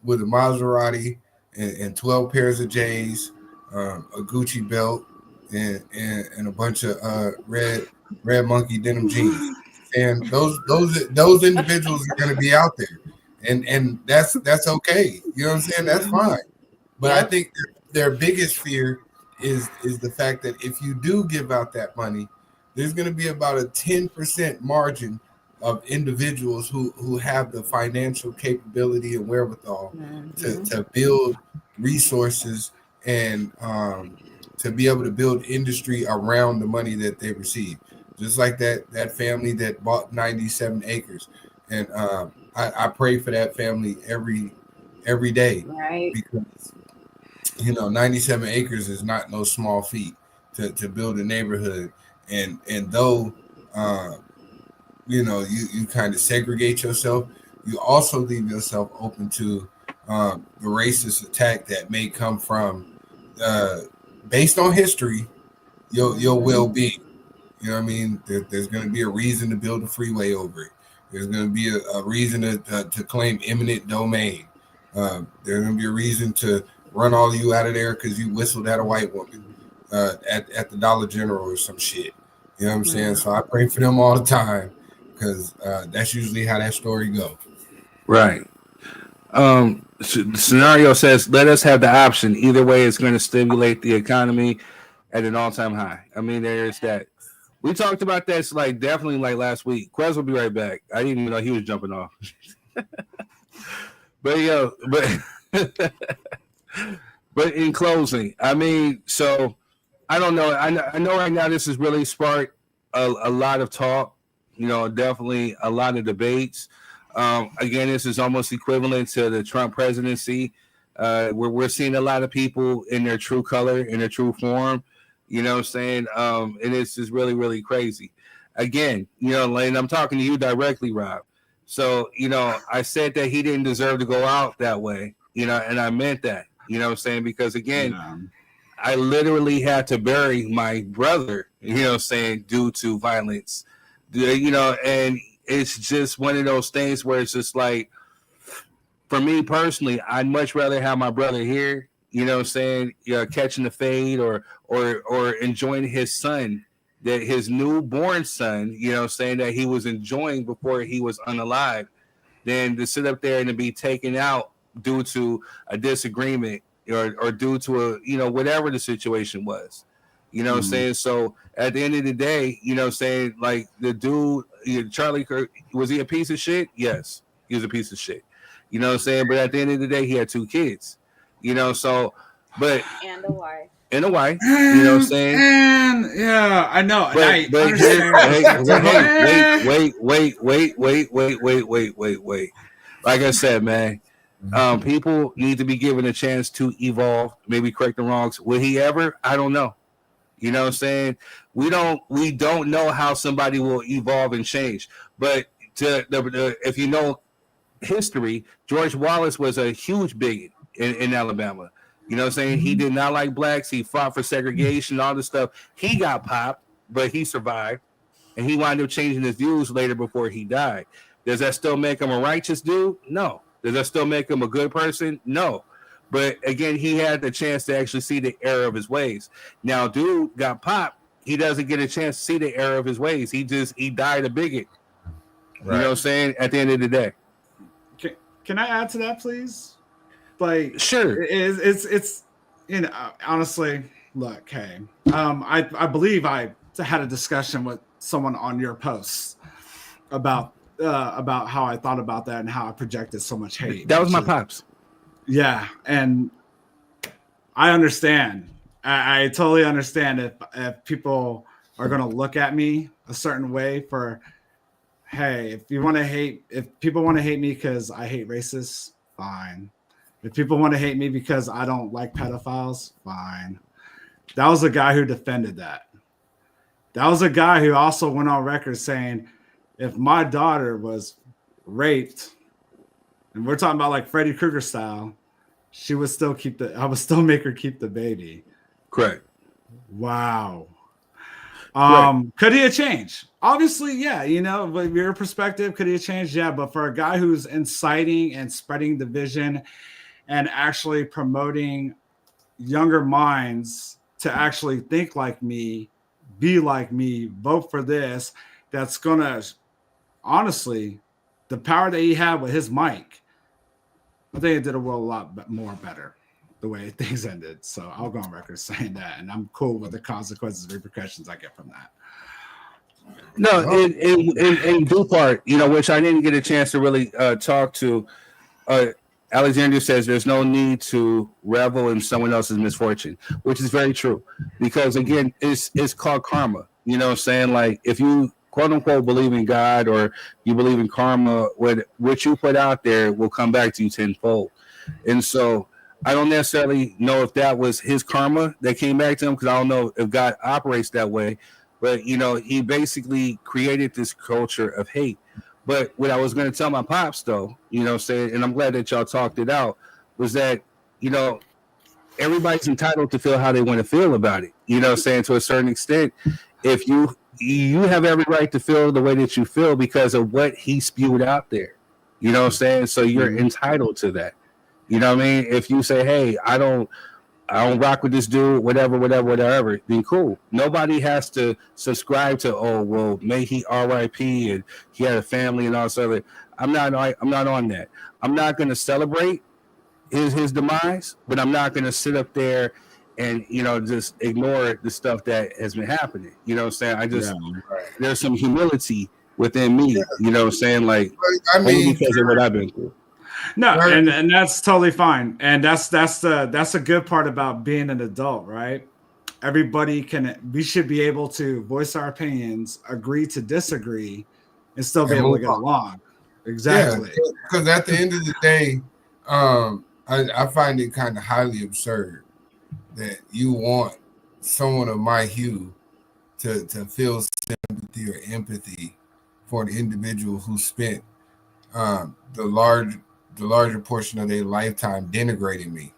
with a Maserati and 12 pairs of J's, a Gucci belt, and a bunch of red monkey denim jeans. And those individuals are going to be out there. And that's okay. You know what I'm saying? That's fine. But I think their biggest fear is the fact that if you do give out that money, there's going to be about a 10% margin of individuals who have the financial capability and wherewithal to build resources and to be able to build industry around the money that they receive. Just like that family that bought 97 acres. And I pray for that family every day, right? Because 97 acres is not no small feat to build a neighborhood, and though you kind of segregate yourself, you also leave yourself open to the racist attack that may come from based on history, your well-being. You know what I mean? There's going to be a reason to build a freeway over it. There's going to be a reason to claim eminent domain. There's going to be a reason to run all of you out of there because you whistled at a white woman at the Dollar General or some shit. You know what I'm saying? So I pray for them all the time because that's usually how that story goes. Right. The scenario says, let us have the option. Either way, it's going to stimulate the economy at an all-time high. I mean, there's that. We talked about this definitely last week. Quez will be right back. I didn't even know he was jumping off. But in closing, I mean, so I don't know. I know right now this has really sparked a lot of talk. Definitely a lot of debates. Again, this is almost equivalent to the Trump presidency, where we're seeing a lot of people in their true color, in their true form. You know what I'm saying? And it's just really, really crazy. Again, Lane, I'm talking to you directly, Rob. So, I said that he didn't deserve to go out that way, and I meant that, you know what I'm saying? Because, again, I literally had to bury my brother, due to violence, and it's just one of those things where it's just like, for me personally, I'd much rather have my brother here, catching the fade or enjoying his son, that his newborn son, saying that he was enjoying before he was unalive, than to sit up there and to be taken out due to a disagreement or due to a, whatever the situation was, what I'm saying? So at the end of the day, the dude, Charlie Kirk, was he a piece of shit? Yes, he was a piece of shit, what I'm saying? But at the end of the day, he had 2 kids. But and a wife. You know what I'm saying? And yeah, I know. Wait. Like I said, man, people need to be given a chance to evolve, maybe correct the wrongs. Will he ever? I don't know. You know what I'm saying? We don't know how somebody will evolve and change. But if you know history, George Wallace was a huge bigot. in Alabama. You know what I'm saying? He did not like blacks. He fought for segregation, all this stuff. He got popped, but he survived. And he wound up changing his views later before he died. Does that still make him a righteous dude? No. Does that still make him a good person? No. But again, he had the chance to actually see the error of his ways. Now, dude got popped. He doesn't get a chance to see the error of his ways. He died a bigot. Right. You know what I'm saying? At the end of the day. Can I add to that, please? Like, sure. It's you know, honestly, look, hey, I believe I had a discussion with someone on your posts about how I thought about that and how I projected so much hate. That was my pops. Yeah, and I understand. I totally understand if people are going to look at me a certain way for, hey, if people want to hate me because I hate racists, fine. If people want to hate me because I don't like pedophiles, fine. That was a guy who defended that. That was a guy who also went on record saying, if my daughter was raped, and we're talking about like Freddy Krueger style, I would still make her keep the baby. Correct. Wow. Could he have changed? Obviously, yeah. You know, but your perspective, could he have changed? Yeah. But for a guy who's inciting and spreading division and actually promoting younger minds to actually think like me, be like me, vote for this, that's gonna, honestly, the power that he had with his mic, I think it did a world a lot more better the way things ended. So I'll go on record saying that, and I'm cool with the consequences and repercussions I get from that. No, in due part, you know, which I didn't get a chance to really talk to. Alexander says there's no need to revel in someone else's misfortune, which is very true. Because again, it's called karma. You know what I'm saying? Like if you quote unquote believe in God or you believe in karma, what you put out there will come back to you tenfold. And so I don't necessarily know if that was his karma that came back to him, because I don't know if God operates that way. But you know, he basically created this culture of hate. But what I was going to tell my pops, though, you know, saying, and I'm glad that y'all talked it out, was that, you know, everybody's entitled to feel how they want to feel about it. You know, saying to a certain extent, if you have every right to feel the way that you feel because of what he spewed out there. You know what I'm saying? So you're entitled to that. You know what I mean? If you say, hey, I don't rock with this dude, whatever, then cool. Nobody has to subscribe to, oh, well, may he R.I.P. and he had a family and all this other. I'm not on that. I'm not going to celebrate his demise, but I'm not going to sit up there and, you know, just ignore the stuff that has been happening. You know what I'm saying? There's some humility within me, you know what I'm saying? Like, I mean, because of what I've been through. No, and that's totally fine. And that's a good part about being an adult, right? We should be able to voice our opinions, agree to disagree, and still be able to get along. Exactly. Because at the end of the day, I find it kind of highly absurd that you want someone of my hue to feel sympathy or empathy for the individual who spent the larger portion of their lifetime denigrating me.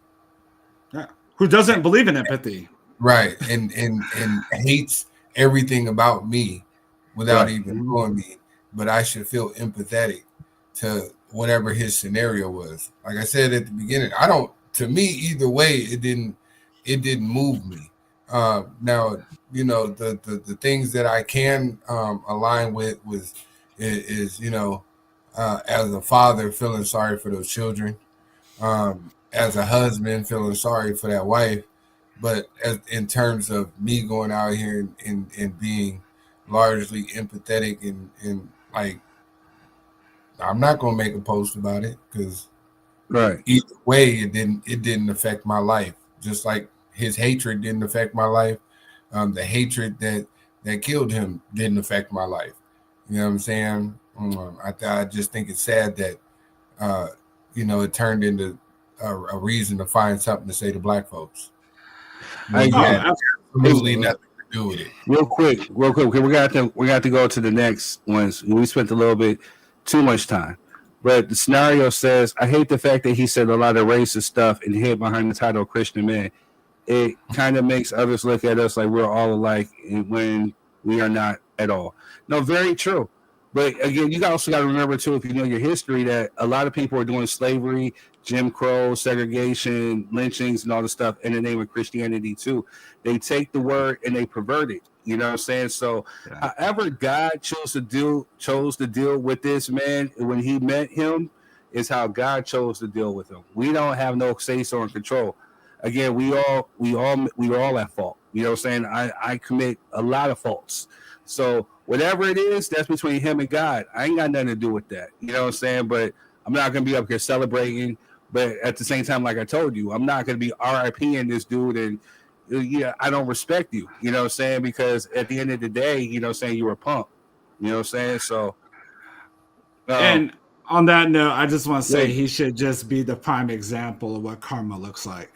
Yeah. Who doesn't believe in empathy. Right. And hates everything about me without even knowing me. But I should feel empathetic to whatever his scenario was. Like I said at the beginning, to me, either way, it didn't move me. Now, you know, the things that I can align with is, you know, as a father, feeling sorry for those children, as a husband, feeling sorry for that wife. But in terms of me going out here and being largely empathetic and like, I'm not going to make a post about it because either way, it didn't affect my life. Just like his hatred didn't affect my life. The hatred that killed him didn't affect my life. You know what I'm saying? I just think it's sad that, you know, it turned into a reason to find something to say to black folks. Absolutely nothing to do with it. Real quick. We got to go to the next ones. We spent a little bit too much time. But the scenario says, I hate the fact that he said a lot of racist stuff and hid behind the title Christian man. It kind of makes others look at us like we're all alike when we are not at all. No, very true. But again, you also got to remember, too, if you know your history, that a lot of people are doing slavery, Jim Crow, segregation, lynchings, and all this stuff in the name of Christianity, too. They take the word and they pervert it. You know what I'm saying? So however God chose to deal with this man when he met him is how God chose to deal with him. We don't have no say-so and control. Again, we all at fault. You know what I'm saying? I commit a lot of faults. So whatever it is, that's between him and God. I ain't got nothing to do with that. You know what I'm saying? But I'm not going to be up here celebrating. But at the same time, like I told you, I'm not going to be RIPing this dude. And yeah, I don't respect you. You know what I'm saying? Because at the end of the day, you know what I'm saying, you were a punk. You know what I'm saying? So. And on that note, I just want to say he should just be the prime example of what karma looks like.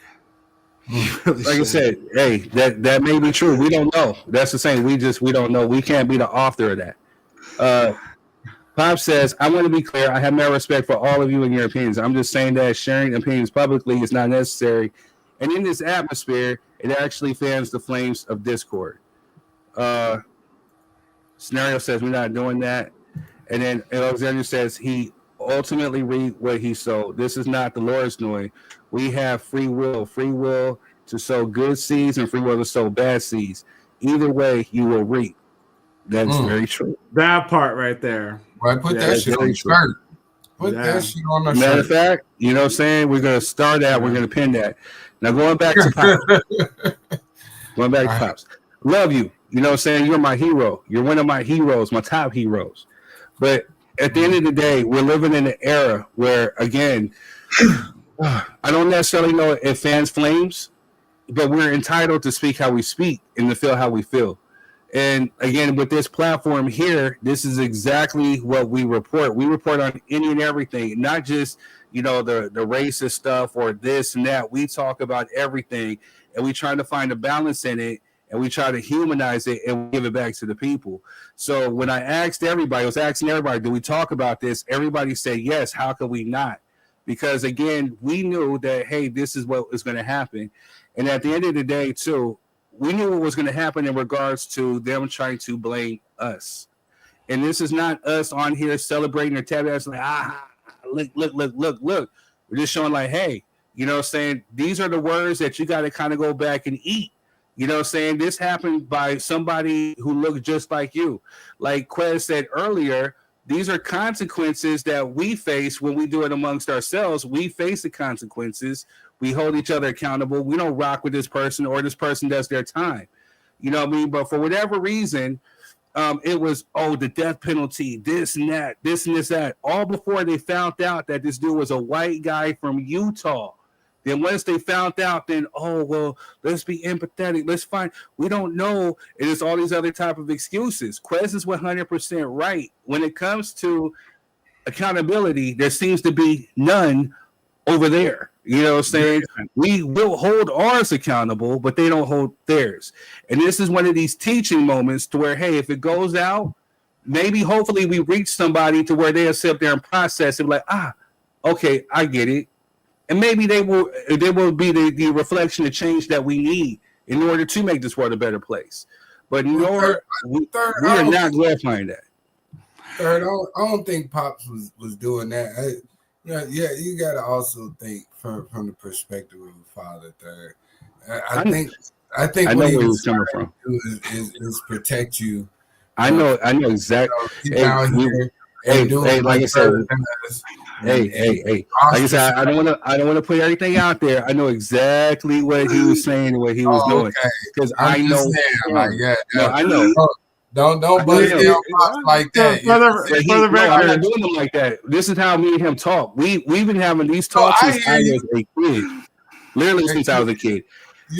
Really like I said, hey, that may be true. We don't know. That's the same. We don't know. We can't be the author of that. Pop says, I want to be clear. I have no respect for all of you and your opinions. I'm just saying that sharing opinions publicly is not necessary. And in this atmosphere, it actually fans the flames of discord. Scenario says we're not doing that. And then Alexander says he ultimately reap what he sowed. This is not the Lord's doing. We have free will to sow good seeds and free will to sow bad seeds. Either way, you will reap. That's very true. That part right there. Right, put that shit on the shirt. Put that shit on the shirt. Matter of fact, you know what I'm saying? We're going to start that. We're going to pin that. Now, going back to Pops. Pops. Love you. You know what I'm saying? You're my hero. You're one of my heroes, my top heroes. But at the end of the day, we're living in an era where, again, I don't necessarily know if fans flames, but we're entitled to speak how we speak and to feel how we feel. And again, with this platform here, this is exactly what we report. We report on any and everything, not just, you know, the racist stuff or this and that. We talk about everything, and we try to find a balance in it, and we try to humanize it and give it back to the people. So when I asked everybody, I was asking everybody, do we talk about this? Everybody said yes. How could we not? Because, again, we knew that, hey, this is what is going to happen. And at the end of the day, too, we knew what was going to happen in regards to them trying to blame us. And this is not us on here celebrating or tapping us like, look. We're just showing like, hey, you know what I'm saying? These are the words that you got to kind of go back and eat. You know what I'm saying? This happened by somebody who looked just like you. Like Quez said earlier, these are consequences that we face when we do it amongst ourselves. We face the consequences. We hold each other accountable. We don't rock with this person or this person does their time. You know what I mean? But for whatever reason, it was, the death penalty, this and that, this and that, all before they found out that this dude was a white guy from Utah. Then once they found out, then, let's be empathetic. Let's find, we don't know. It is all these other type of excuses. Quez is 100% right. When it comes to accountability, there seems to be none over there. You know what I'm saying? We will hold ours accountable, but they don't hold theirs. And this is one of these teaching moments to where, hey, if it goes out, maybe hopefully we reach somebody to where they'll sit there and process it like, okay, I get it. And maybe they will be the reflection of change that we need in order to make this world a better place. But we are not glorifying that. Third, I don't think Pops was doing that. You got to also think from the perspective of a father. Third, I think I know what where he was coming from. Is protect you. I know exactly. Like I said, like I said, I don't want to put everything out there. I know exactly what he was saying and what he was doing because I know. I know. Don't buzz down Pops like that. I'm not doing them like that. This is how me and him talk. We've been having these talks since I was a kid. Literally since I was a kid.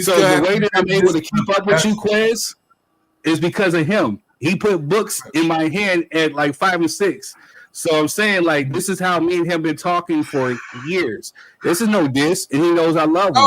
So the way that I'm able to keep up with you, Quez, is because of him. He put books in my hand at like 5 and 6. So I'm saying, like, this is how me and him been talking for years. This is no diss, and he knows I love him.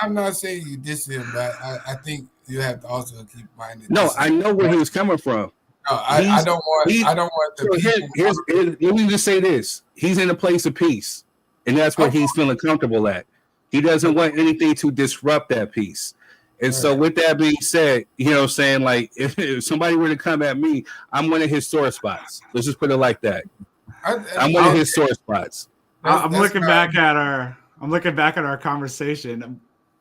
I'm not saying you diss him, but I think you have to also keep in mind. No, I know where he was coming from. I don't want the people. Let me just say this: he's in a place of peace, and that's where he's feeling comfortable at. He doesn't want anything to disrupt that peace. And so, with that being said, you know what I'm saying? Like, if somebody were to come at me, I'm one of his sore spots. Let's just put it like that. I'm one of his sore spots. I'm looking back at our conversation.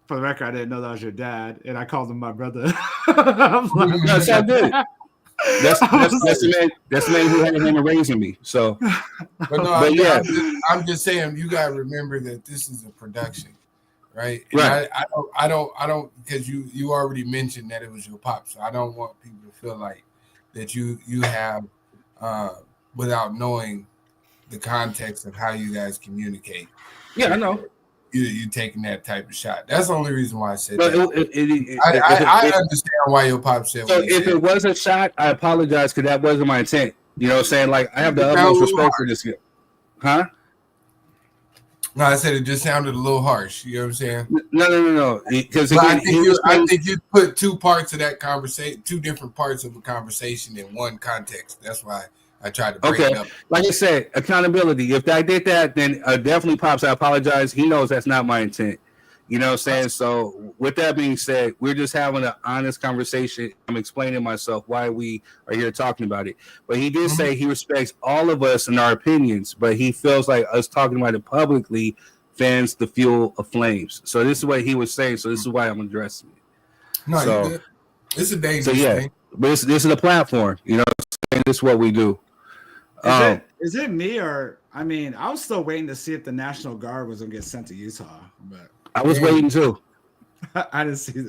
For the record, I didn't know that was your dad, and I called him my brother. That's all good. That's the man who had him raising me. So, I'm just saying, you gotta remember that this is a production, right? And right. I don't because you already mentioned that it was your pop, so I don't want people to feel like that you have without knowing the context of how you guys communicate. Yeah, I know. You taking that type of shot. That's the only reason why I said that. I understand why your pop said. So if it was a shot, I apologize because that wasn't my intent. You know what I'm saying? Like, I have the utmost respect for this guy. Huh? No, I said it just sounded a little harsh. You know what I'm saying? No. Because I think you put two parts of that conversation, two different parts of a conversation in one context. That's why I tried to break it up. Like I said, accountability. If I did that, then definitely, Pops, I apologize. He knows that's not my intent. You know what I'm saying? So with that being said, we're just having an honest conversation. I'm explaining myself why we are here talking about it. But he did say he respects all of us and our opinions, but he feels like us talking about it publicly fans the fuel of flames. So this is what he was saying. So this is why I'm addressing it. No, so, it's a dangerous thing. But this is a platform. You know what I'm saying? This is what we do. Is it me or I was still waiting to see if the National Guard was gonna get sent to Utah, but I was waiting too. I didn't see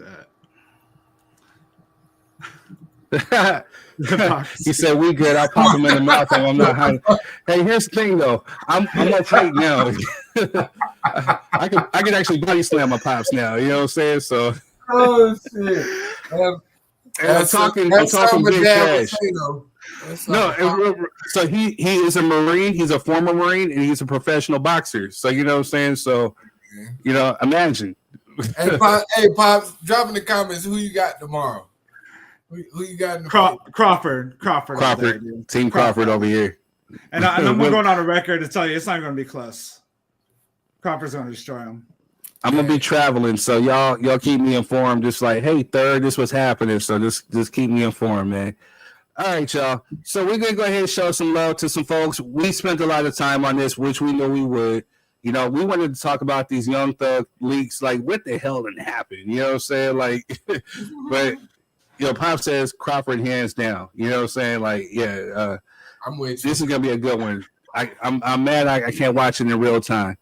that. He said we good. I'll pop him in the mouth and I'm not hiding. Hey, here's the thing though. I'm okay now. I can actually body slam my pops now. You know what I'm saying? So shit. I'm talking big cash. No, so he is a Marine. He's a former Marine, and he's a professional boxer. So you know what I'm saying. So you know, imagine. Hey, Pops, drop in the comments who you got tomorrow. Who you got in the Crawford. Team Crawford over here. And I'm going on a record to tell you it's not going to be close. Crawford's going to destroy him. I'm gonna be traveling, so y'all keep me informed. Just like, hey, Third, this was happening. So just keep me informed, man. All right, y'all. So we're gonna go ahead and show some love to some folks. We spent a lot of time on this, which we knew we would. You know, we wanted to talk about these Young Thug leaks. Like, what the hell didn't happen? You know what I'm saying? Like, but you know, Pop says Crawford hands down. You know what I'm saying? Like, yeah, I'm with you. This is gonna be a good one. I'm mad I can't watch it in real time.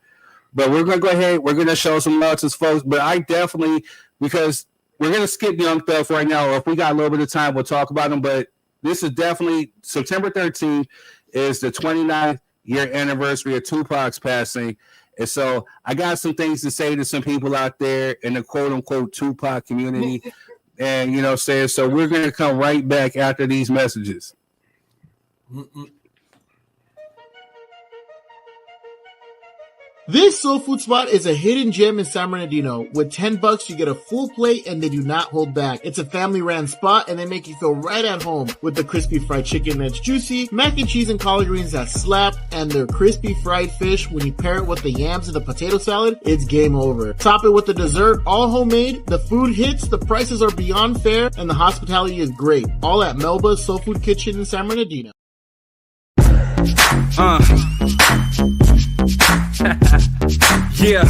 But we're gonna go ahead. We're gonna show some love to folks. But I definitely, because we're gonna skip Young Thug right now. Or if we got a little bit of time, we'll talk about them. But this is definitely September 13th is the 29th year anniversary of Tupac's passing. And so I got some things to say to some people out there in the quote unquote Tupac community. And you know, saying so we're gonna come right back after these messages. This soul food spot is a hidden gem in San Bernardino. With $10, you get a full plate and they do not hold back. It's a family-ran spot and they make you feel right at home with the crispy fried chicken that's juicy, mac and cheese and collard greens that slap, and their crispy fried fish. When you pair it with the yams and the potato salad, it's game over. Top it with the dessert, all homemade. The food hits, the prices are beyond fair, and the hospitality is great. All at Melba's Soul Food Kitchen in San Bernardino. Yeah.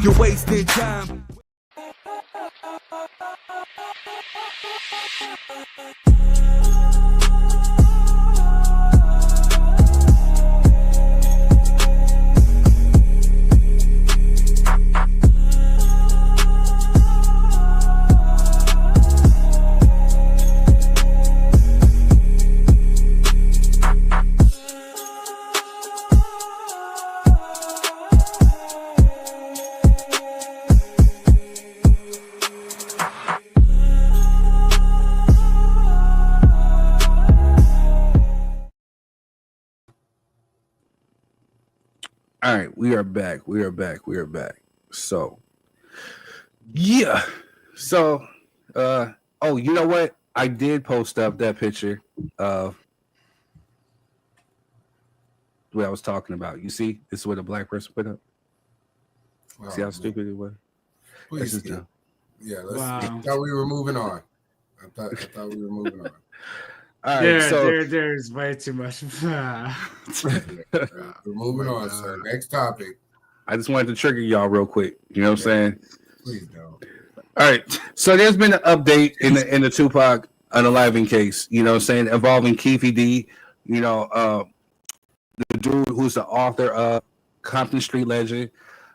You're wasting time. We are back. So, yeah. So, oh, you know what? I did post up that picture of what I was talking about. You see, this is what a black person put up. See how stupid it was? Please, yeah. I thought we were moving on. I thought we were moving on. All right, there's way too much. We're moving on, sir. Next topic. I just wanted to trigger y'all real quick. You know what I'm saying? Please don't. All right. So there's been an update in the Tupac unaliving case. You know what I'm saying? Involving Keefe D. You know, the dude who's the author of Compton Street Legend.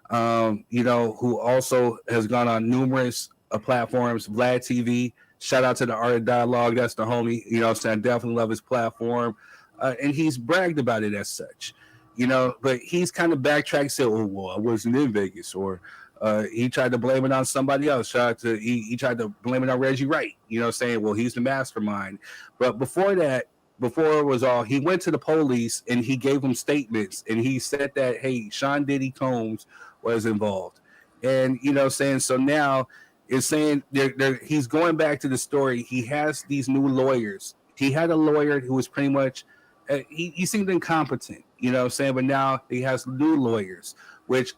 You know, who also has gone on numerous platforms, Vlad TV. Shout out to the Art of Dialogue. That's the homie. You know what I'm saying? I definitely love his platform. And he's bragged about it as such. You know, but he's kind of backtracked, said, oh, well, I wasn't in Vegas. Or he tried to blame it on somebody else. He tried to blame it on Reggie Wright. You know what I'm saying? Well, he's the mastermind. But before it was all, he went to the police and he gave them statements. And he said that, hey, Sean Diddy Combs was involved. And, you know what I'm saying? So now is saying he's going back to the story. He has these new lawyers. He had a lawyer who was pretty much he seemed incompetent, you know what I'm saying? But now he has new lawyers, which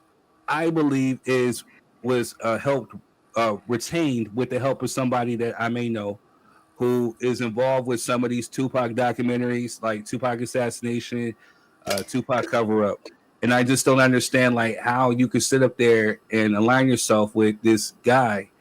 I believe was helped retained with the help of somebody that I may know who is involved with some of these Tupac documentaries, like Tupac Assassination, Tupac Cover Up. And I just don't understand like how you could sit up there and align yourself with this guy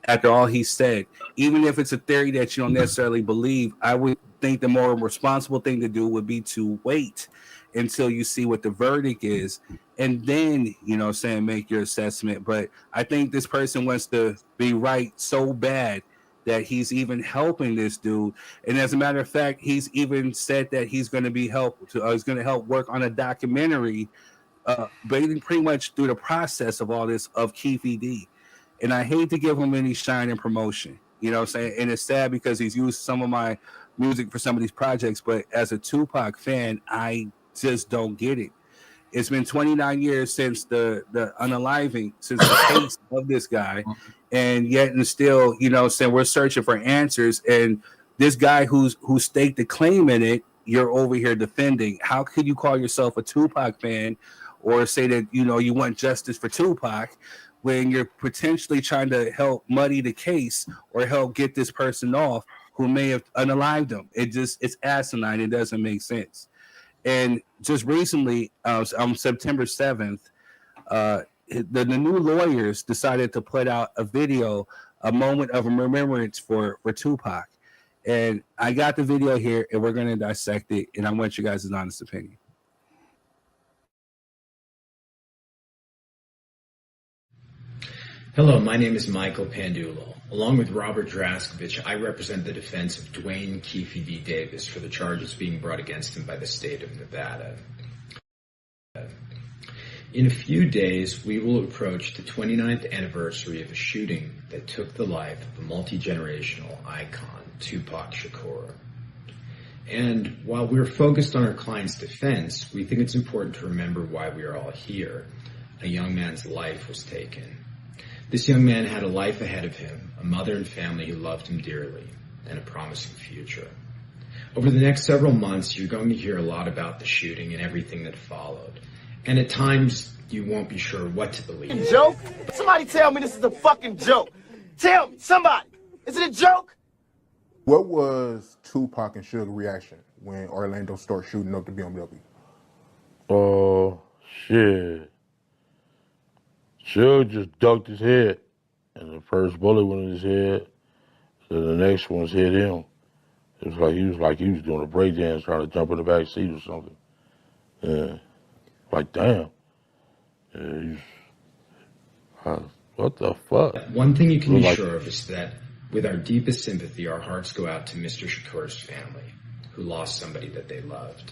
after all he said. Even if it's a theory that you don't necessarily believe, I would think the more responsible thing to do would be to wait until you see what the verdict is and then, you know what I'm saying, make your assessment. But I think this person wants to be right so bad that he's even helping this dude. And as a matter of fact, he's even said that he's going to be he's going to help work on a documentary, pretty much through the process of all this of Keefe D. And I hate to give him any shine and promotion, you know what I'm saying? And it's sad because he's used some of my music for some of these projects, but as a Tupac fan, I just don't get it. It's been 29 years since the unaliving, since the case of this guy, and yet and still, you know, saying we're searching for answers. And this guy who staked a claim in it, you're over here defending. How could you call yourself a Tupac fan or say that, you know, you want justice for Tupac when you're potentially trying to help muddy the case or help get this person off who may have unalived him? It's asinine. It doesn't make sense. And just recently, on September 7th, the new lawyers decided to put out a video, a moment of remembrance for Tupac. And I got the video here, and we're going to dissect it, and I want you guys' honest opinion. Hello, my name is Michael Pandulo. Along with Robert Draskevich, I represent the defense of Dwayne Keefe D. Davis for the charges being brought against him by the state of Nevada. In a few days, we will approach the 29th anniversary of a shooting that took the life of a multi-generational icon, Tupac Shakur. And while we're focused on our client's defense, we think it's important to remember why we are all here. A young man's life was taken. This young man had a life ahead of him, a mother and family who loved him dearly, and a promising future. Over the next several months, you're going to hear a lot about the shooting and everything that followed. And at times, you won't be sure what to believe. Joke? Somebody tell me this is a fucking joke. Tell me, somebody. Is it a joke? What was Tupac and Suge's reaction when Orlando started shooting up the BMW? Oh, shit. Suge just ducked his head, and the first bullet went in his head, so the next one's hit him. It was like he was doing a breakdance trying to jump in the back seat or something. Yeah. Like, damn. Yeah, what the fuck? One thing you can be Like- sure of is that with our deepest sympathy, our hearts go out to Mr. Shakur's family, who lost somebody that they loved.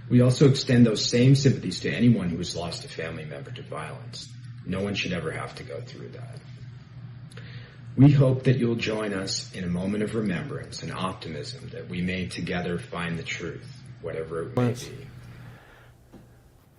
We also extend those same sympathies to anyone who has lost a family member to violence. No one should ever have to go through that. We hope that you'll join us in a moment of remembrance and optimism that we may together find the truth, whatever it may be.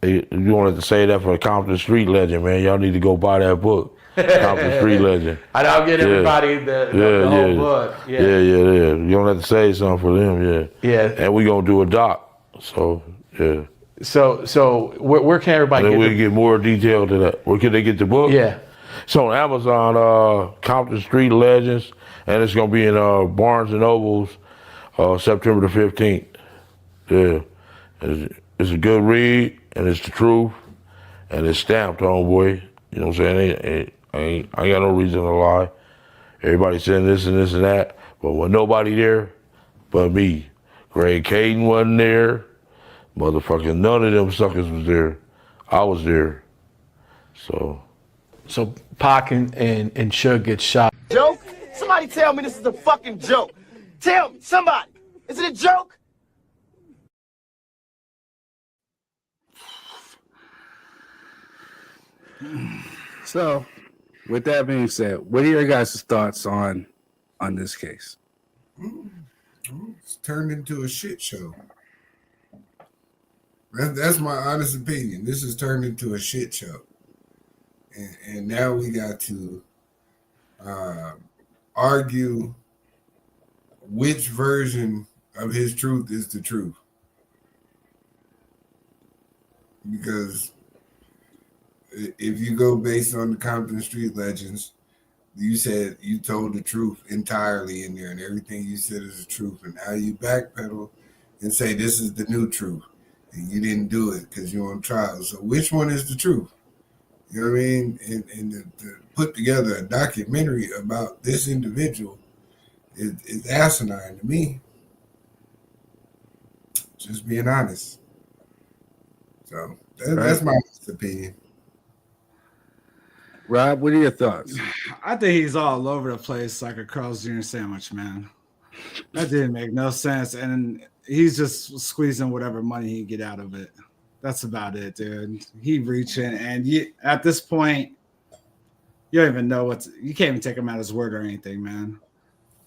You wanted to say that for a Compton Street Legend, man. Y'all need to go buy that book. Compton Street Legend. I'll get everybody the whole book. Yeah. You don't have to say something for them, Yeah. And we gonna do a doc. So, yeah. So where can everybody and get then the we'll get more detail to that. Where can they get the book? Yeah. It's on Amazon, Compton Street Legends, and it's gonna be in Barnes and Nobles September the 15th. Yeah. It's a good read, and it's the truth, and it's stamped, homeboy. You know what I'm saying? I ain't got no reason to lie. Everybody saying this and this and that, but when nobody there but me. Greg Caden wasn't there. Motherfucking none of them suckers was there. I was there. So Pac and Suge get shot. Joke? Somebody tell me this is a fucking joke. Tell me, somebody. Is it a joke? So, with that being said, what are your guys' thoughts on this case? It's turned into a shit show. That's my honest opinion. This has turned into a shit show. And now we got to argue which version of his truth is the truth. Because if you go based on the Compton Street Legends, you said you told the truth entirely in there, and everything you said is the truth. And now you backpedal and say this is the new truth, and you didn't do it because you're on trial. So which one is the truth? You know what I mean? And to put together a documentary about this individual is asinine to me. Just being honest. So that's my opinion. Rob, what are your thoughts? I think he's all over the place like a Carl's Jr. sandwich, man. That didn't make no sense. And he's just squeezing whatever money he can get out of it. That's about it, dude. He reaching, and at this point, you don't even know you can't even take him at his word or anything, man.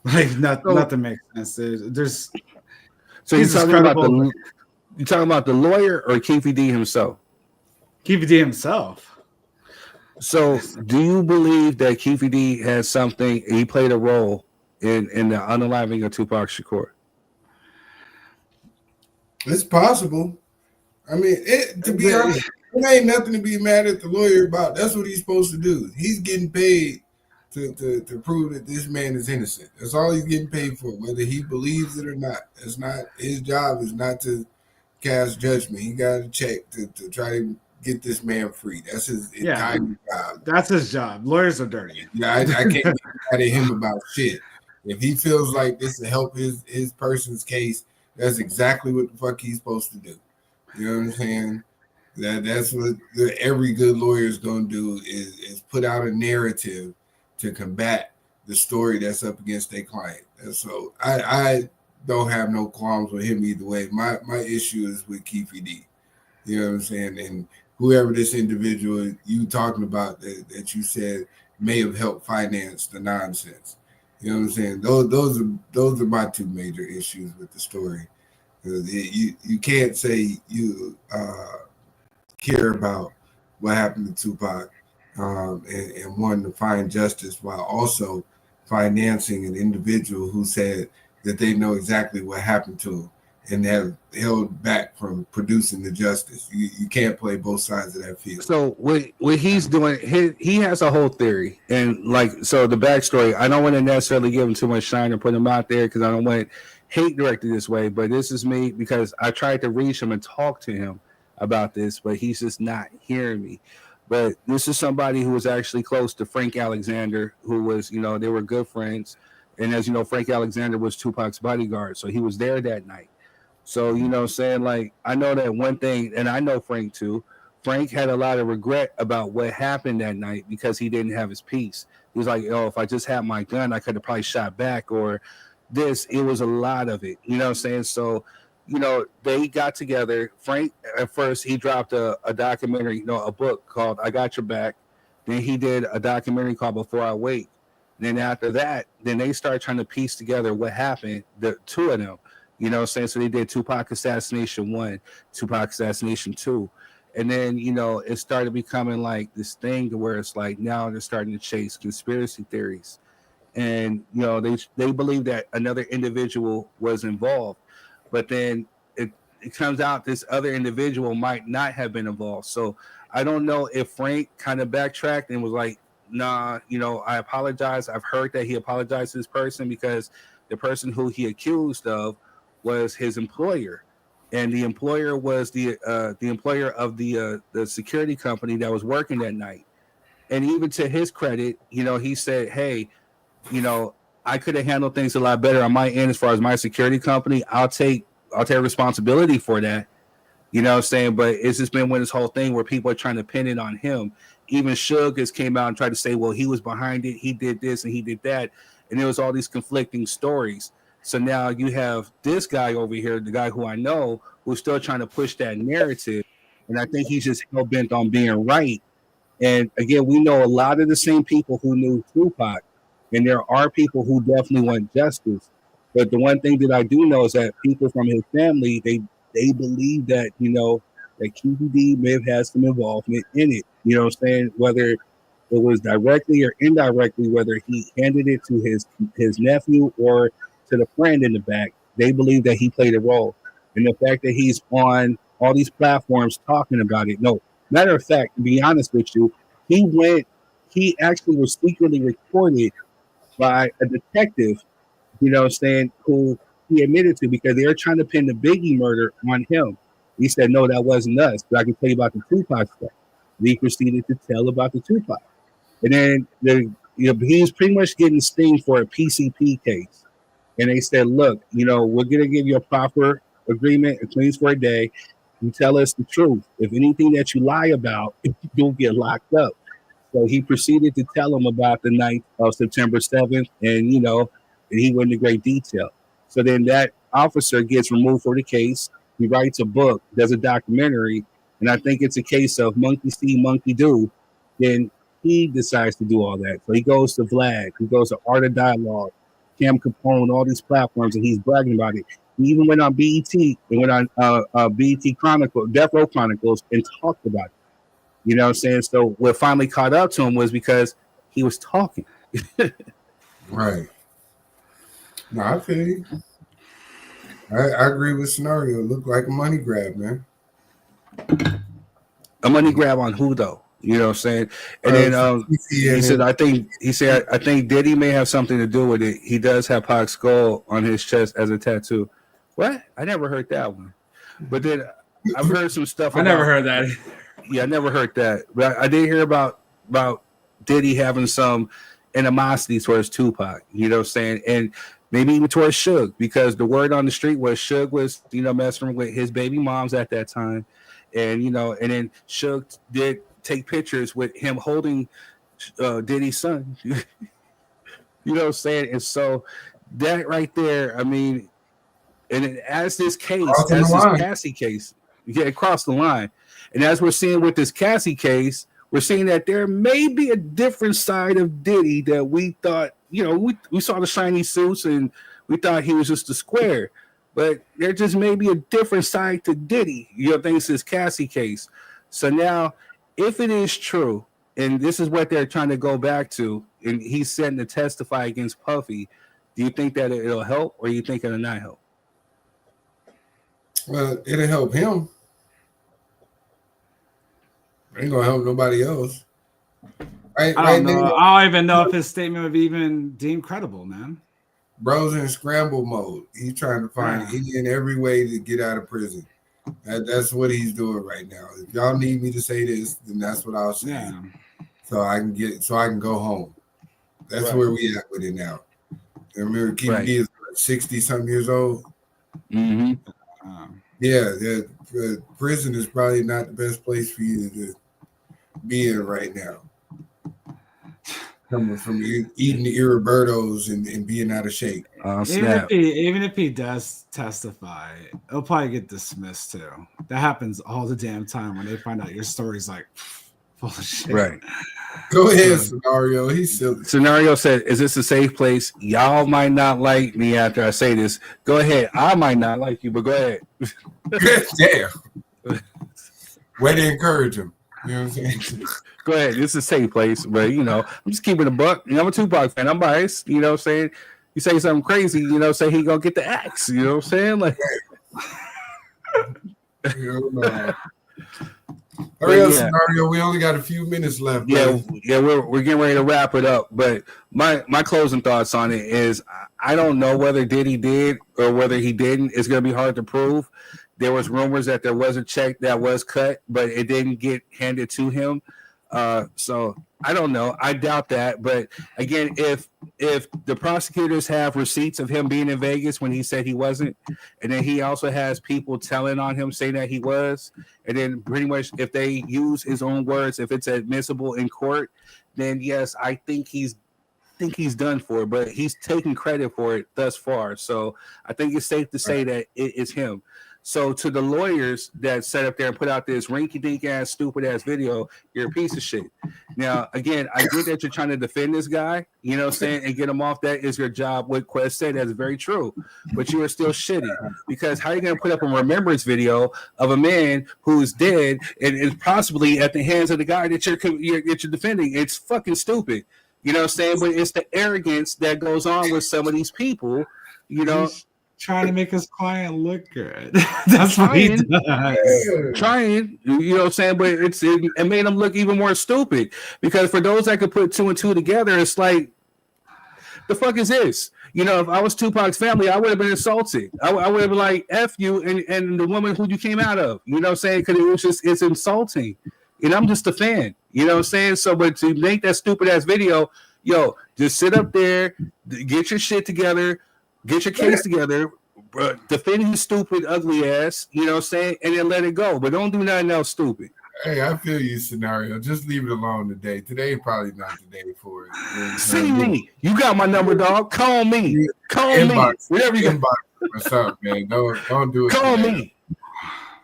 Like nothing makes sense. There's so you're talking about the lawyer or Keefe D himself? Keefe D himself. So, do you believe that Keefe D has something? He played a role in the unaliving of Tupac Shakur. It's possible. I mean, to be honest, it ain't nothing to be mad at the lawyer about. That's what he's supposed to do. He's getting paid to prove that this man is innocent. That's all he's getting paid for, whether he believes it or not. It's not his job. Is not to cast judgment. He got a check to try to get this man free. That's his entire job. That's his job. Lawyers are dirty. Yeah, I can't get mad at him about shit. If he feels like this will help his person's case, that's exactly what the fuck he's supposed to do. You know what I'm saying? That's what every good lawyer is going to do is put out a narrative to combat the story that's up against their client. And so I don't have no qualms with him either way. My issue is with Keefe D. You know what I'm saying? And whoever this individual you talking about that you said may have helped finance the nonsense. You know what I'm saying? Those are my two major issues with the story. You can't say you care about what happened to Tupac and wanting to find justice while also financing an individual who said that they know exactly what happened to him and have held back from producing the justice. You can't play both sides of that field. So what he's doing, he has a whole theory, and so the backstory. I don't want to necessarily give him too much shine or put him out there because I don't want hate directed this way. But this is me because I tried to reach him and talk to him about this, but he's just not hearing me. But this is somebody who was actually close to Frank Alexander, who was, they were good friends. And as you know, Frank Alexander was Tupac's bodyguard, so he was there that night. So, I know that one thing, and I know Frank too. Frank had a lot of regret about what happened that night because he didn't have his piece. He was like, if I just had my gun, I could have probably shot back or this. It was a lot of it, you know what I'm saying? So, they got together. Frank, at first, he dropped a documentary, a book called I Got Your Back. Then he did a documentary called Before I Wake. Then after that, then they started trying to piece together what happened, the two of them. You know what I'm saying? So they did Tupac Assassination 1, Tupac Assassination 2. And then, it started becoming like this thing to where it's like now they're starting to chase conspiracy theories. And, they believe that another individual was involved. But then it comes out this other individual might not have been involved. So I don't know if Frank kind of backtracked and was like, nah, I apologize. I've heard that he apologized to this person because the person who he accused of was his employer. And the employer was the employer of the security company that was working that night. And even to his credit, he said, "Hey, I could have handled things a lot better on my end as far as my security company. I'll take responsibility for that." You know what I'm saying? But it's just been this whole thing where people are trying to pin it on him. Even Suge has came out and tried to say, well, he was behind it. He did this and he did that. And there was all these conflicting stories. So now you have this guy over here, the guy who I know, who's still trying to push that narrative. And I think he's just hell-bent on being right. And again, we know a lot of the same people who knew Tupac. And there are people who definitely want justice. But the one thing that I do know is that people from his family, they believe that, that Keefe D may have had some involvement in it. You know what I'm saying? Whether it was directly or indirectly, whether he handed it to his nephew or to the friend in the back, they believe that he played a role. And the fact that he's on all these platforms talking about it. No, matter of fact, to be honest with you, he actually was secretly recorded by a detective, who he admitted to because they were trying to pin the Biggie murder on him. He said, no, that wasn't us. But I can tell you about the Tupac stuff. He proceeded to tell about the Tupac. And then he was pretty much getting sting for a PCP case. And they said, look, we're going to give you a proper agreement, a cleans for a day. You tell us the truth. If anything that you lie about, you'll get locked up. So he proceeded to tell him about the night of September 7th. And, and he went into great detail. So then that officer gets removed for the case. He writes a book, does a documentary, and I think it's a case of monkey see, monkey do. Then he decides to do all that. So he goes to Vlad, he goes to Art of Dialogue, Cam Capone, all these platforms, and he's bragging about it. He even went on BET and went on BET Chronicles, Death Row Chronicles, and talked about it. You know what I'm saying? So what finally caught up to him was because he was talking. Right. No, I feel you. I agree with Scenario. It looked like a money grab, man. A money grab on who though? You know what I'm saying? And then he said, I think Diddy may have something to do with it. He does have Pac's skull on his chest as a tattoo. What? I never heard that one. But then I've heard some stuff. I never heard that. Yeah, I never heard that. But I did hear about Diddy having some animosity towards Tupac. You know what I'm saying? And maybe even towards Suge, because the word on the street was Suge was, messing with his baby moms at that time. And, and then Suge did take pictures with him holding Diddy's son. You know what I'm saying? And so that right there, I mean, and as this case, as this Cassie case, it crossed the line. And as we're seeing with this Cassie case, we're seeing that there may be a different side of Diddy that we thought, we saw the shiny suits and we thought he was just a square. But there just may be a different side to Diddy. Thanks to this Cassie case. So now, if it is true, and this is what they're trying to go back to, and he's setting to testify against Puffy, do you think that it'll help or you think it'll not help? Well, it'll help him. Ain't gonna help nobody else. I don't know. I don't even know if his statement would be even deemed credible, man. Bro's in scramble mode. He's trying to find any and every way to get out of prison. That's what he's doing right now. If y'all need me to say this, then that's what I'll say. Yeah. So I can go home. That's where we at with it now. I remember Keefe D is 60-something years old. Mm-hmm. Prison is probably not the best place for you to be in right now. Coming from eating the Robertos and being out of shape. Even if he does testify, he'll probably get dismissed too. That happens all the damn time when they find out your story's like full of shit. Right. Go ahead, Scenario. He's silly. Scenario said, is this a safe place? Y'all might not like me after I say this. Go ahead. I might not like you, but go ahead. Damn. way to encourage him. You know what I'm saying? Go ahead. This is a safe place, but I'm just keeping a buck. I'm a Tupac fan. I'm biased. You know what I'm saying? You say something crazy, say he gonna get the axe. You know what I'm saying? Like, Scenario. We only got a few minutes left. Yeah, we're getting ready to wrap it up. But my closing thoughts on it is I don't know whether Diddy did or whether he didn't. It's gonna be hard to prove. There was rumors that there was a check that was cut, but it didn't get handed to him. So I don't know. I doubt that. But again, if the prosecutors have receipts of him being in Vegas when he said he wasn't, and then he also has people telling on him saying that he was, and then pretty much if they use his own words, if it's admissible in court, then yes, I think he's done for it. But he's taking credit for it thus far. So I think it's safe to say that it is him. So to the lawyers that sat up there and put out this rinky-dink ass, stupid ass video, you're a piece of shit. Now, again, I get that you're trying to defend this guy, you know what I'm saying, and get him off. That is your job. What Quest said, that's very true. But you are still shitty, because how are you going to put up a remembrance video of a man who's dead and is possibly at the hands of the guy that you're defending? It's fucking stupid. You know what I'm saying? But it's the arrogance that goes on with some of these people, trying to make his client look good. That's what he does. Trying, you know what I'm saying? But it made him look even more stupid, because for those that could put two and two together, it's like, the fuck is this? If I was Tupac's family, I would have been insulted. I would have been like, F you and the woman who you came out of. You know what I'm saying? Because it's insulting. And I'm just a fan. You know what I'm saying? So, but to make that stupid ass video, just sit up there, get your shit together, get your case together, bro, defend his stupid, ugly ass, you know what I'm saying, and then let it go. But don't do nothing else stupid. Hey, I feel you, Scenario. Just leave it alone today. Today probably not the day for it. See me. You got my number, dog. Call me. Call me. Whatever you can buy. What's up, man? Don't do it. Call me.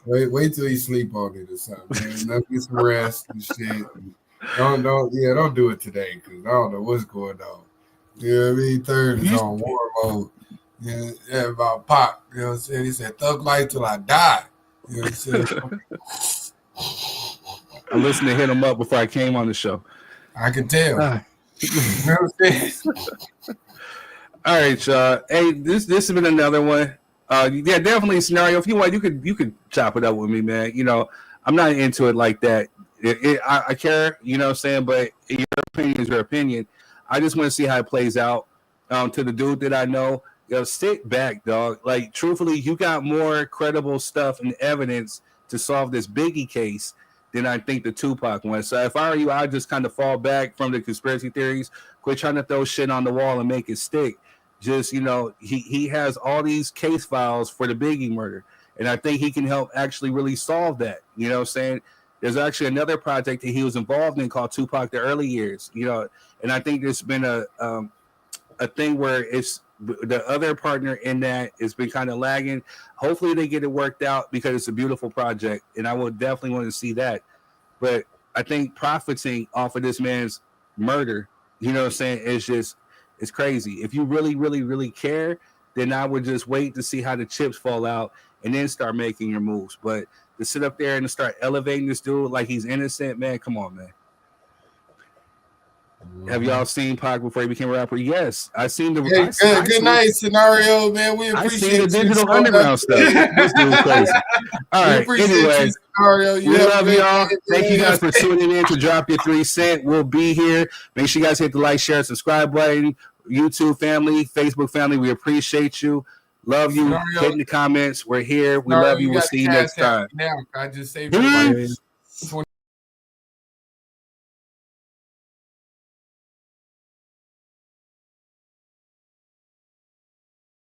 Wait till you sleep on it or something, man. Let get some rest and shit. Don't do it today, because I don't know what's going on. You know what I mean? Third is on war mode. Yeah, about Pop. You know what I'm saying? He said, "Thug life till I die." You know what I'm saying? I listened to Hit Him Up before I came on the show. I can tell. You know what I'm saying? All right, y'all. Hey, this has been another one. Yeah, definitely a Scenario. If you want, you could chop it up with me, man. I'm not into it like that. I care, you know what I'm saying, but your opinion is your opinion. I just want to see how it plays out. To the dude that I know, sit back, dog. Like, truthfully, you got more credible stuff and evidence to solve this Biggie case than I think the Tupac one. So if I were you, I'd just kind of fall back from the conspiracy theories. Quit trying to throw shit on the wall and make it stick. Just, he has all these case files for the Biggie murder, and I think he can help actually really solve that. You know what I'm saying? There's actually another project that he was involved in called Tupac: The Early Years, and I think there's been a thing where it's the other partner in that has been kind of lagging. Hopefully they get it worked out, because it's a beautiful project, and I will definitely want to see that. But I think profiting off of this man's murder, you know what I'm saying, it's crazy. If you really, really, really care, then I would just wait to see how the chips fall out and then start making your moves. But to sit up there and to start elevating this dude like he's innocent, man, come on, man. Have y'all seen Pac before he became a rapper? Yes, I seen the. Good night, Scenario, man. We appreciate the digital underground stuff. This dude's crazy. All right. Anyway, we love y'all. Thank you guys for tuning in to Drop Your 3 Cent. We'll be here. Make sure you guys hit the like, share, subscribe button. YouTube family, Facebook family, we appreciate you. Love you. Hit in the comments. We're here. We love you. We'll see you next time. Now, I just saved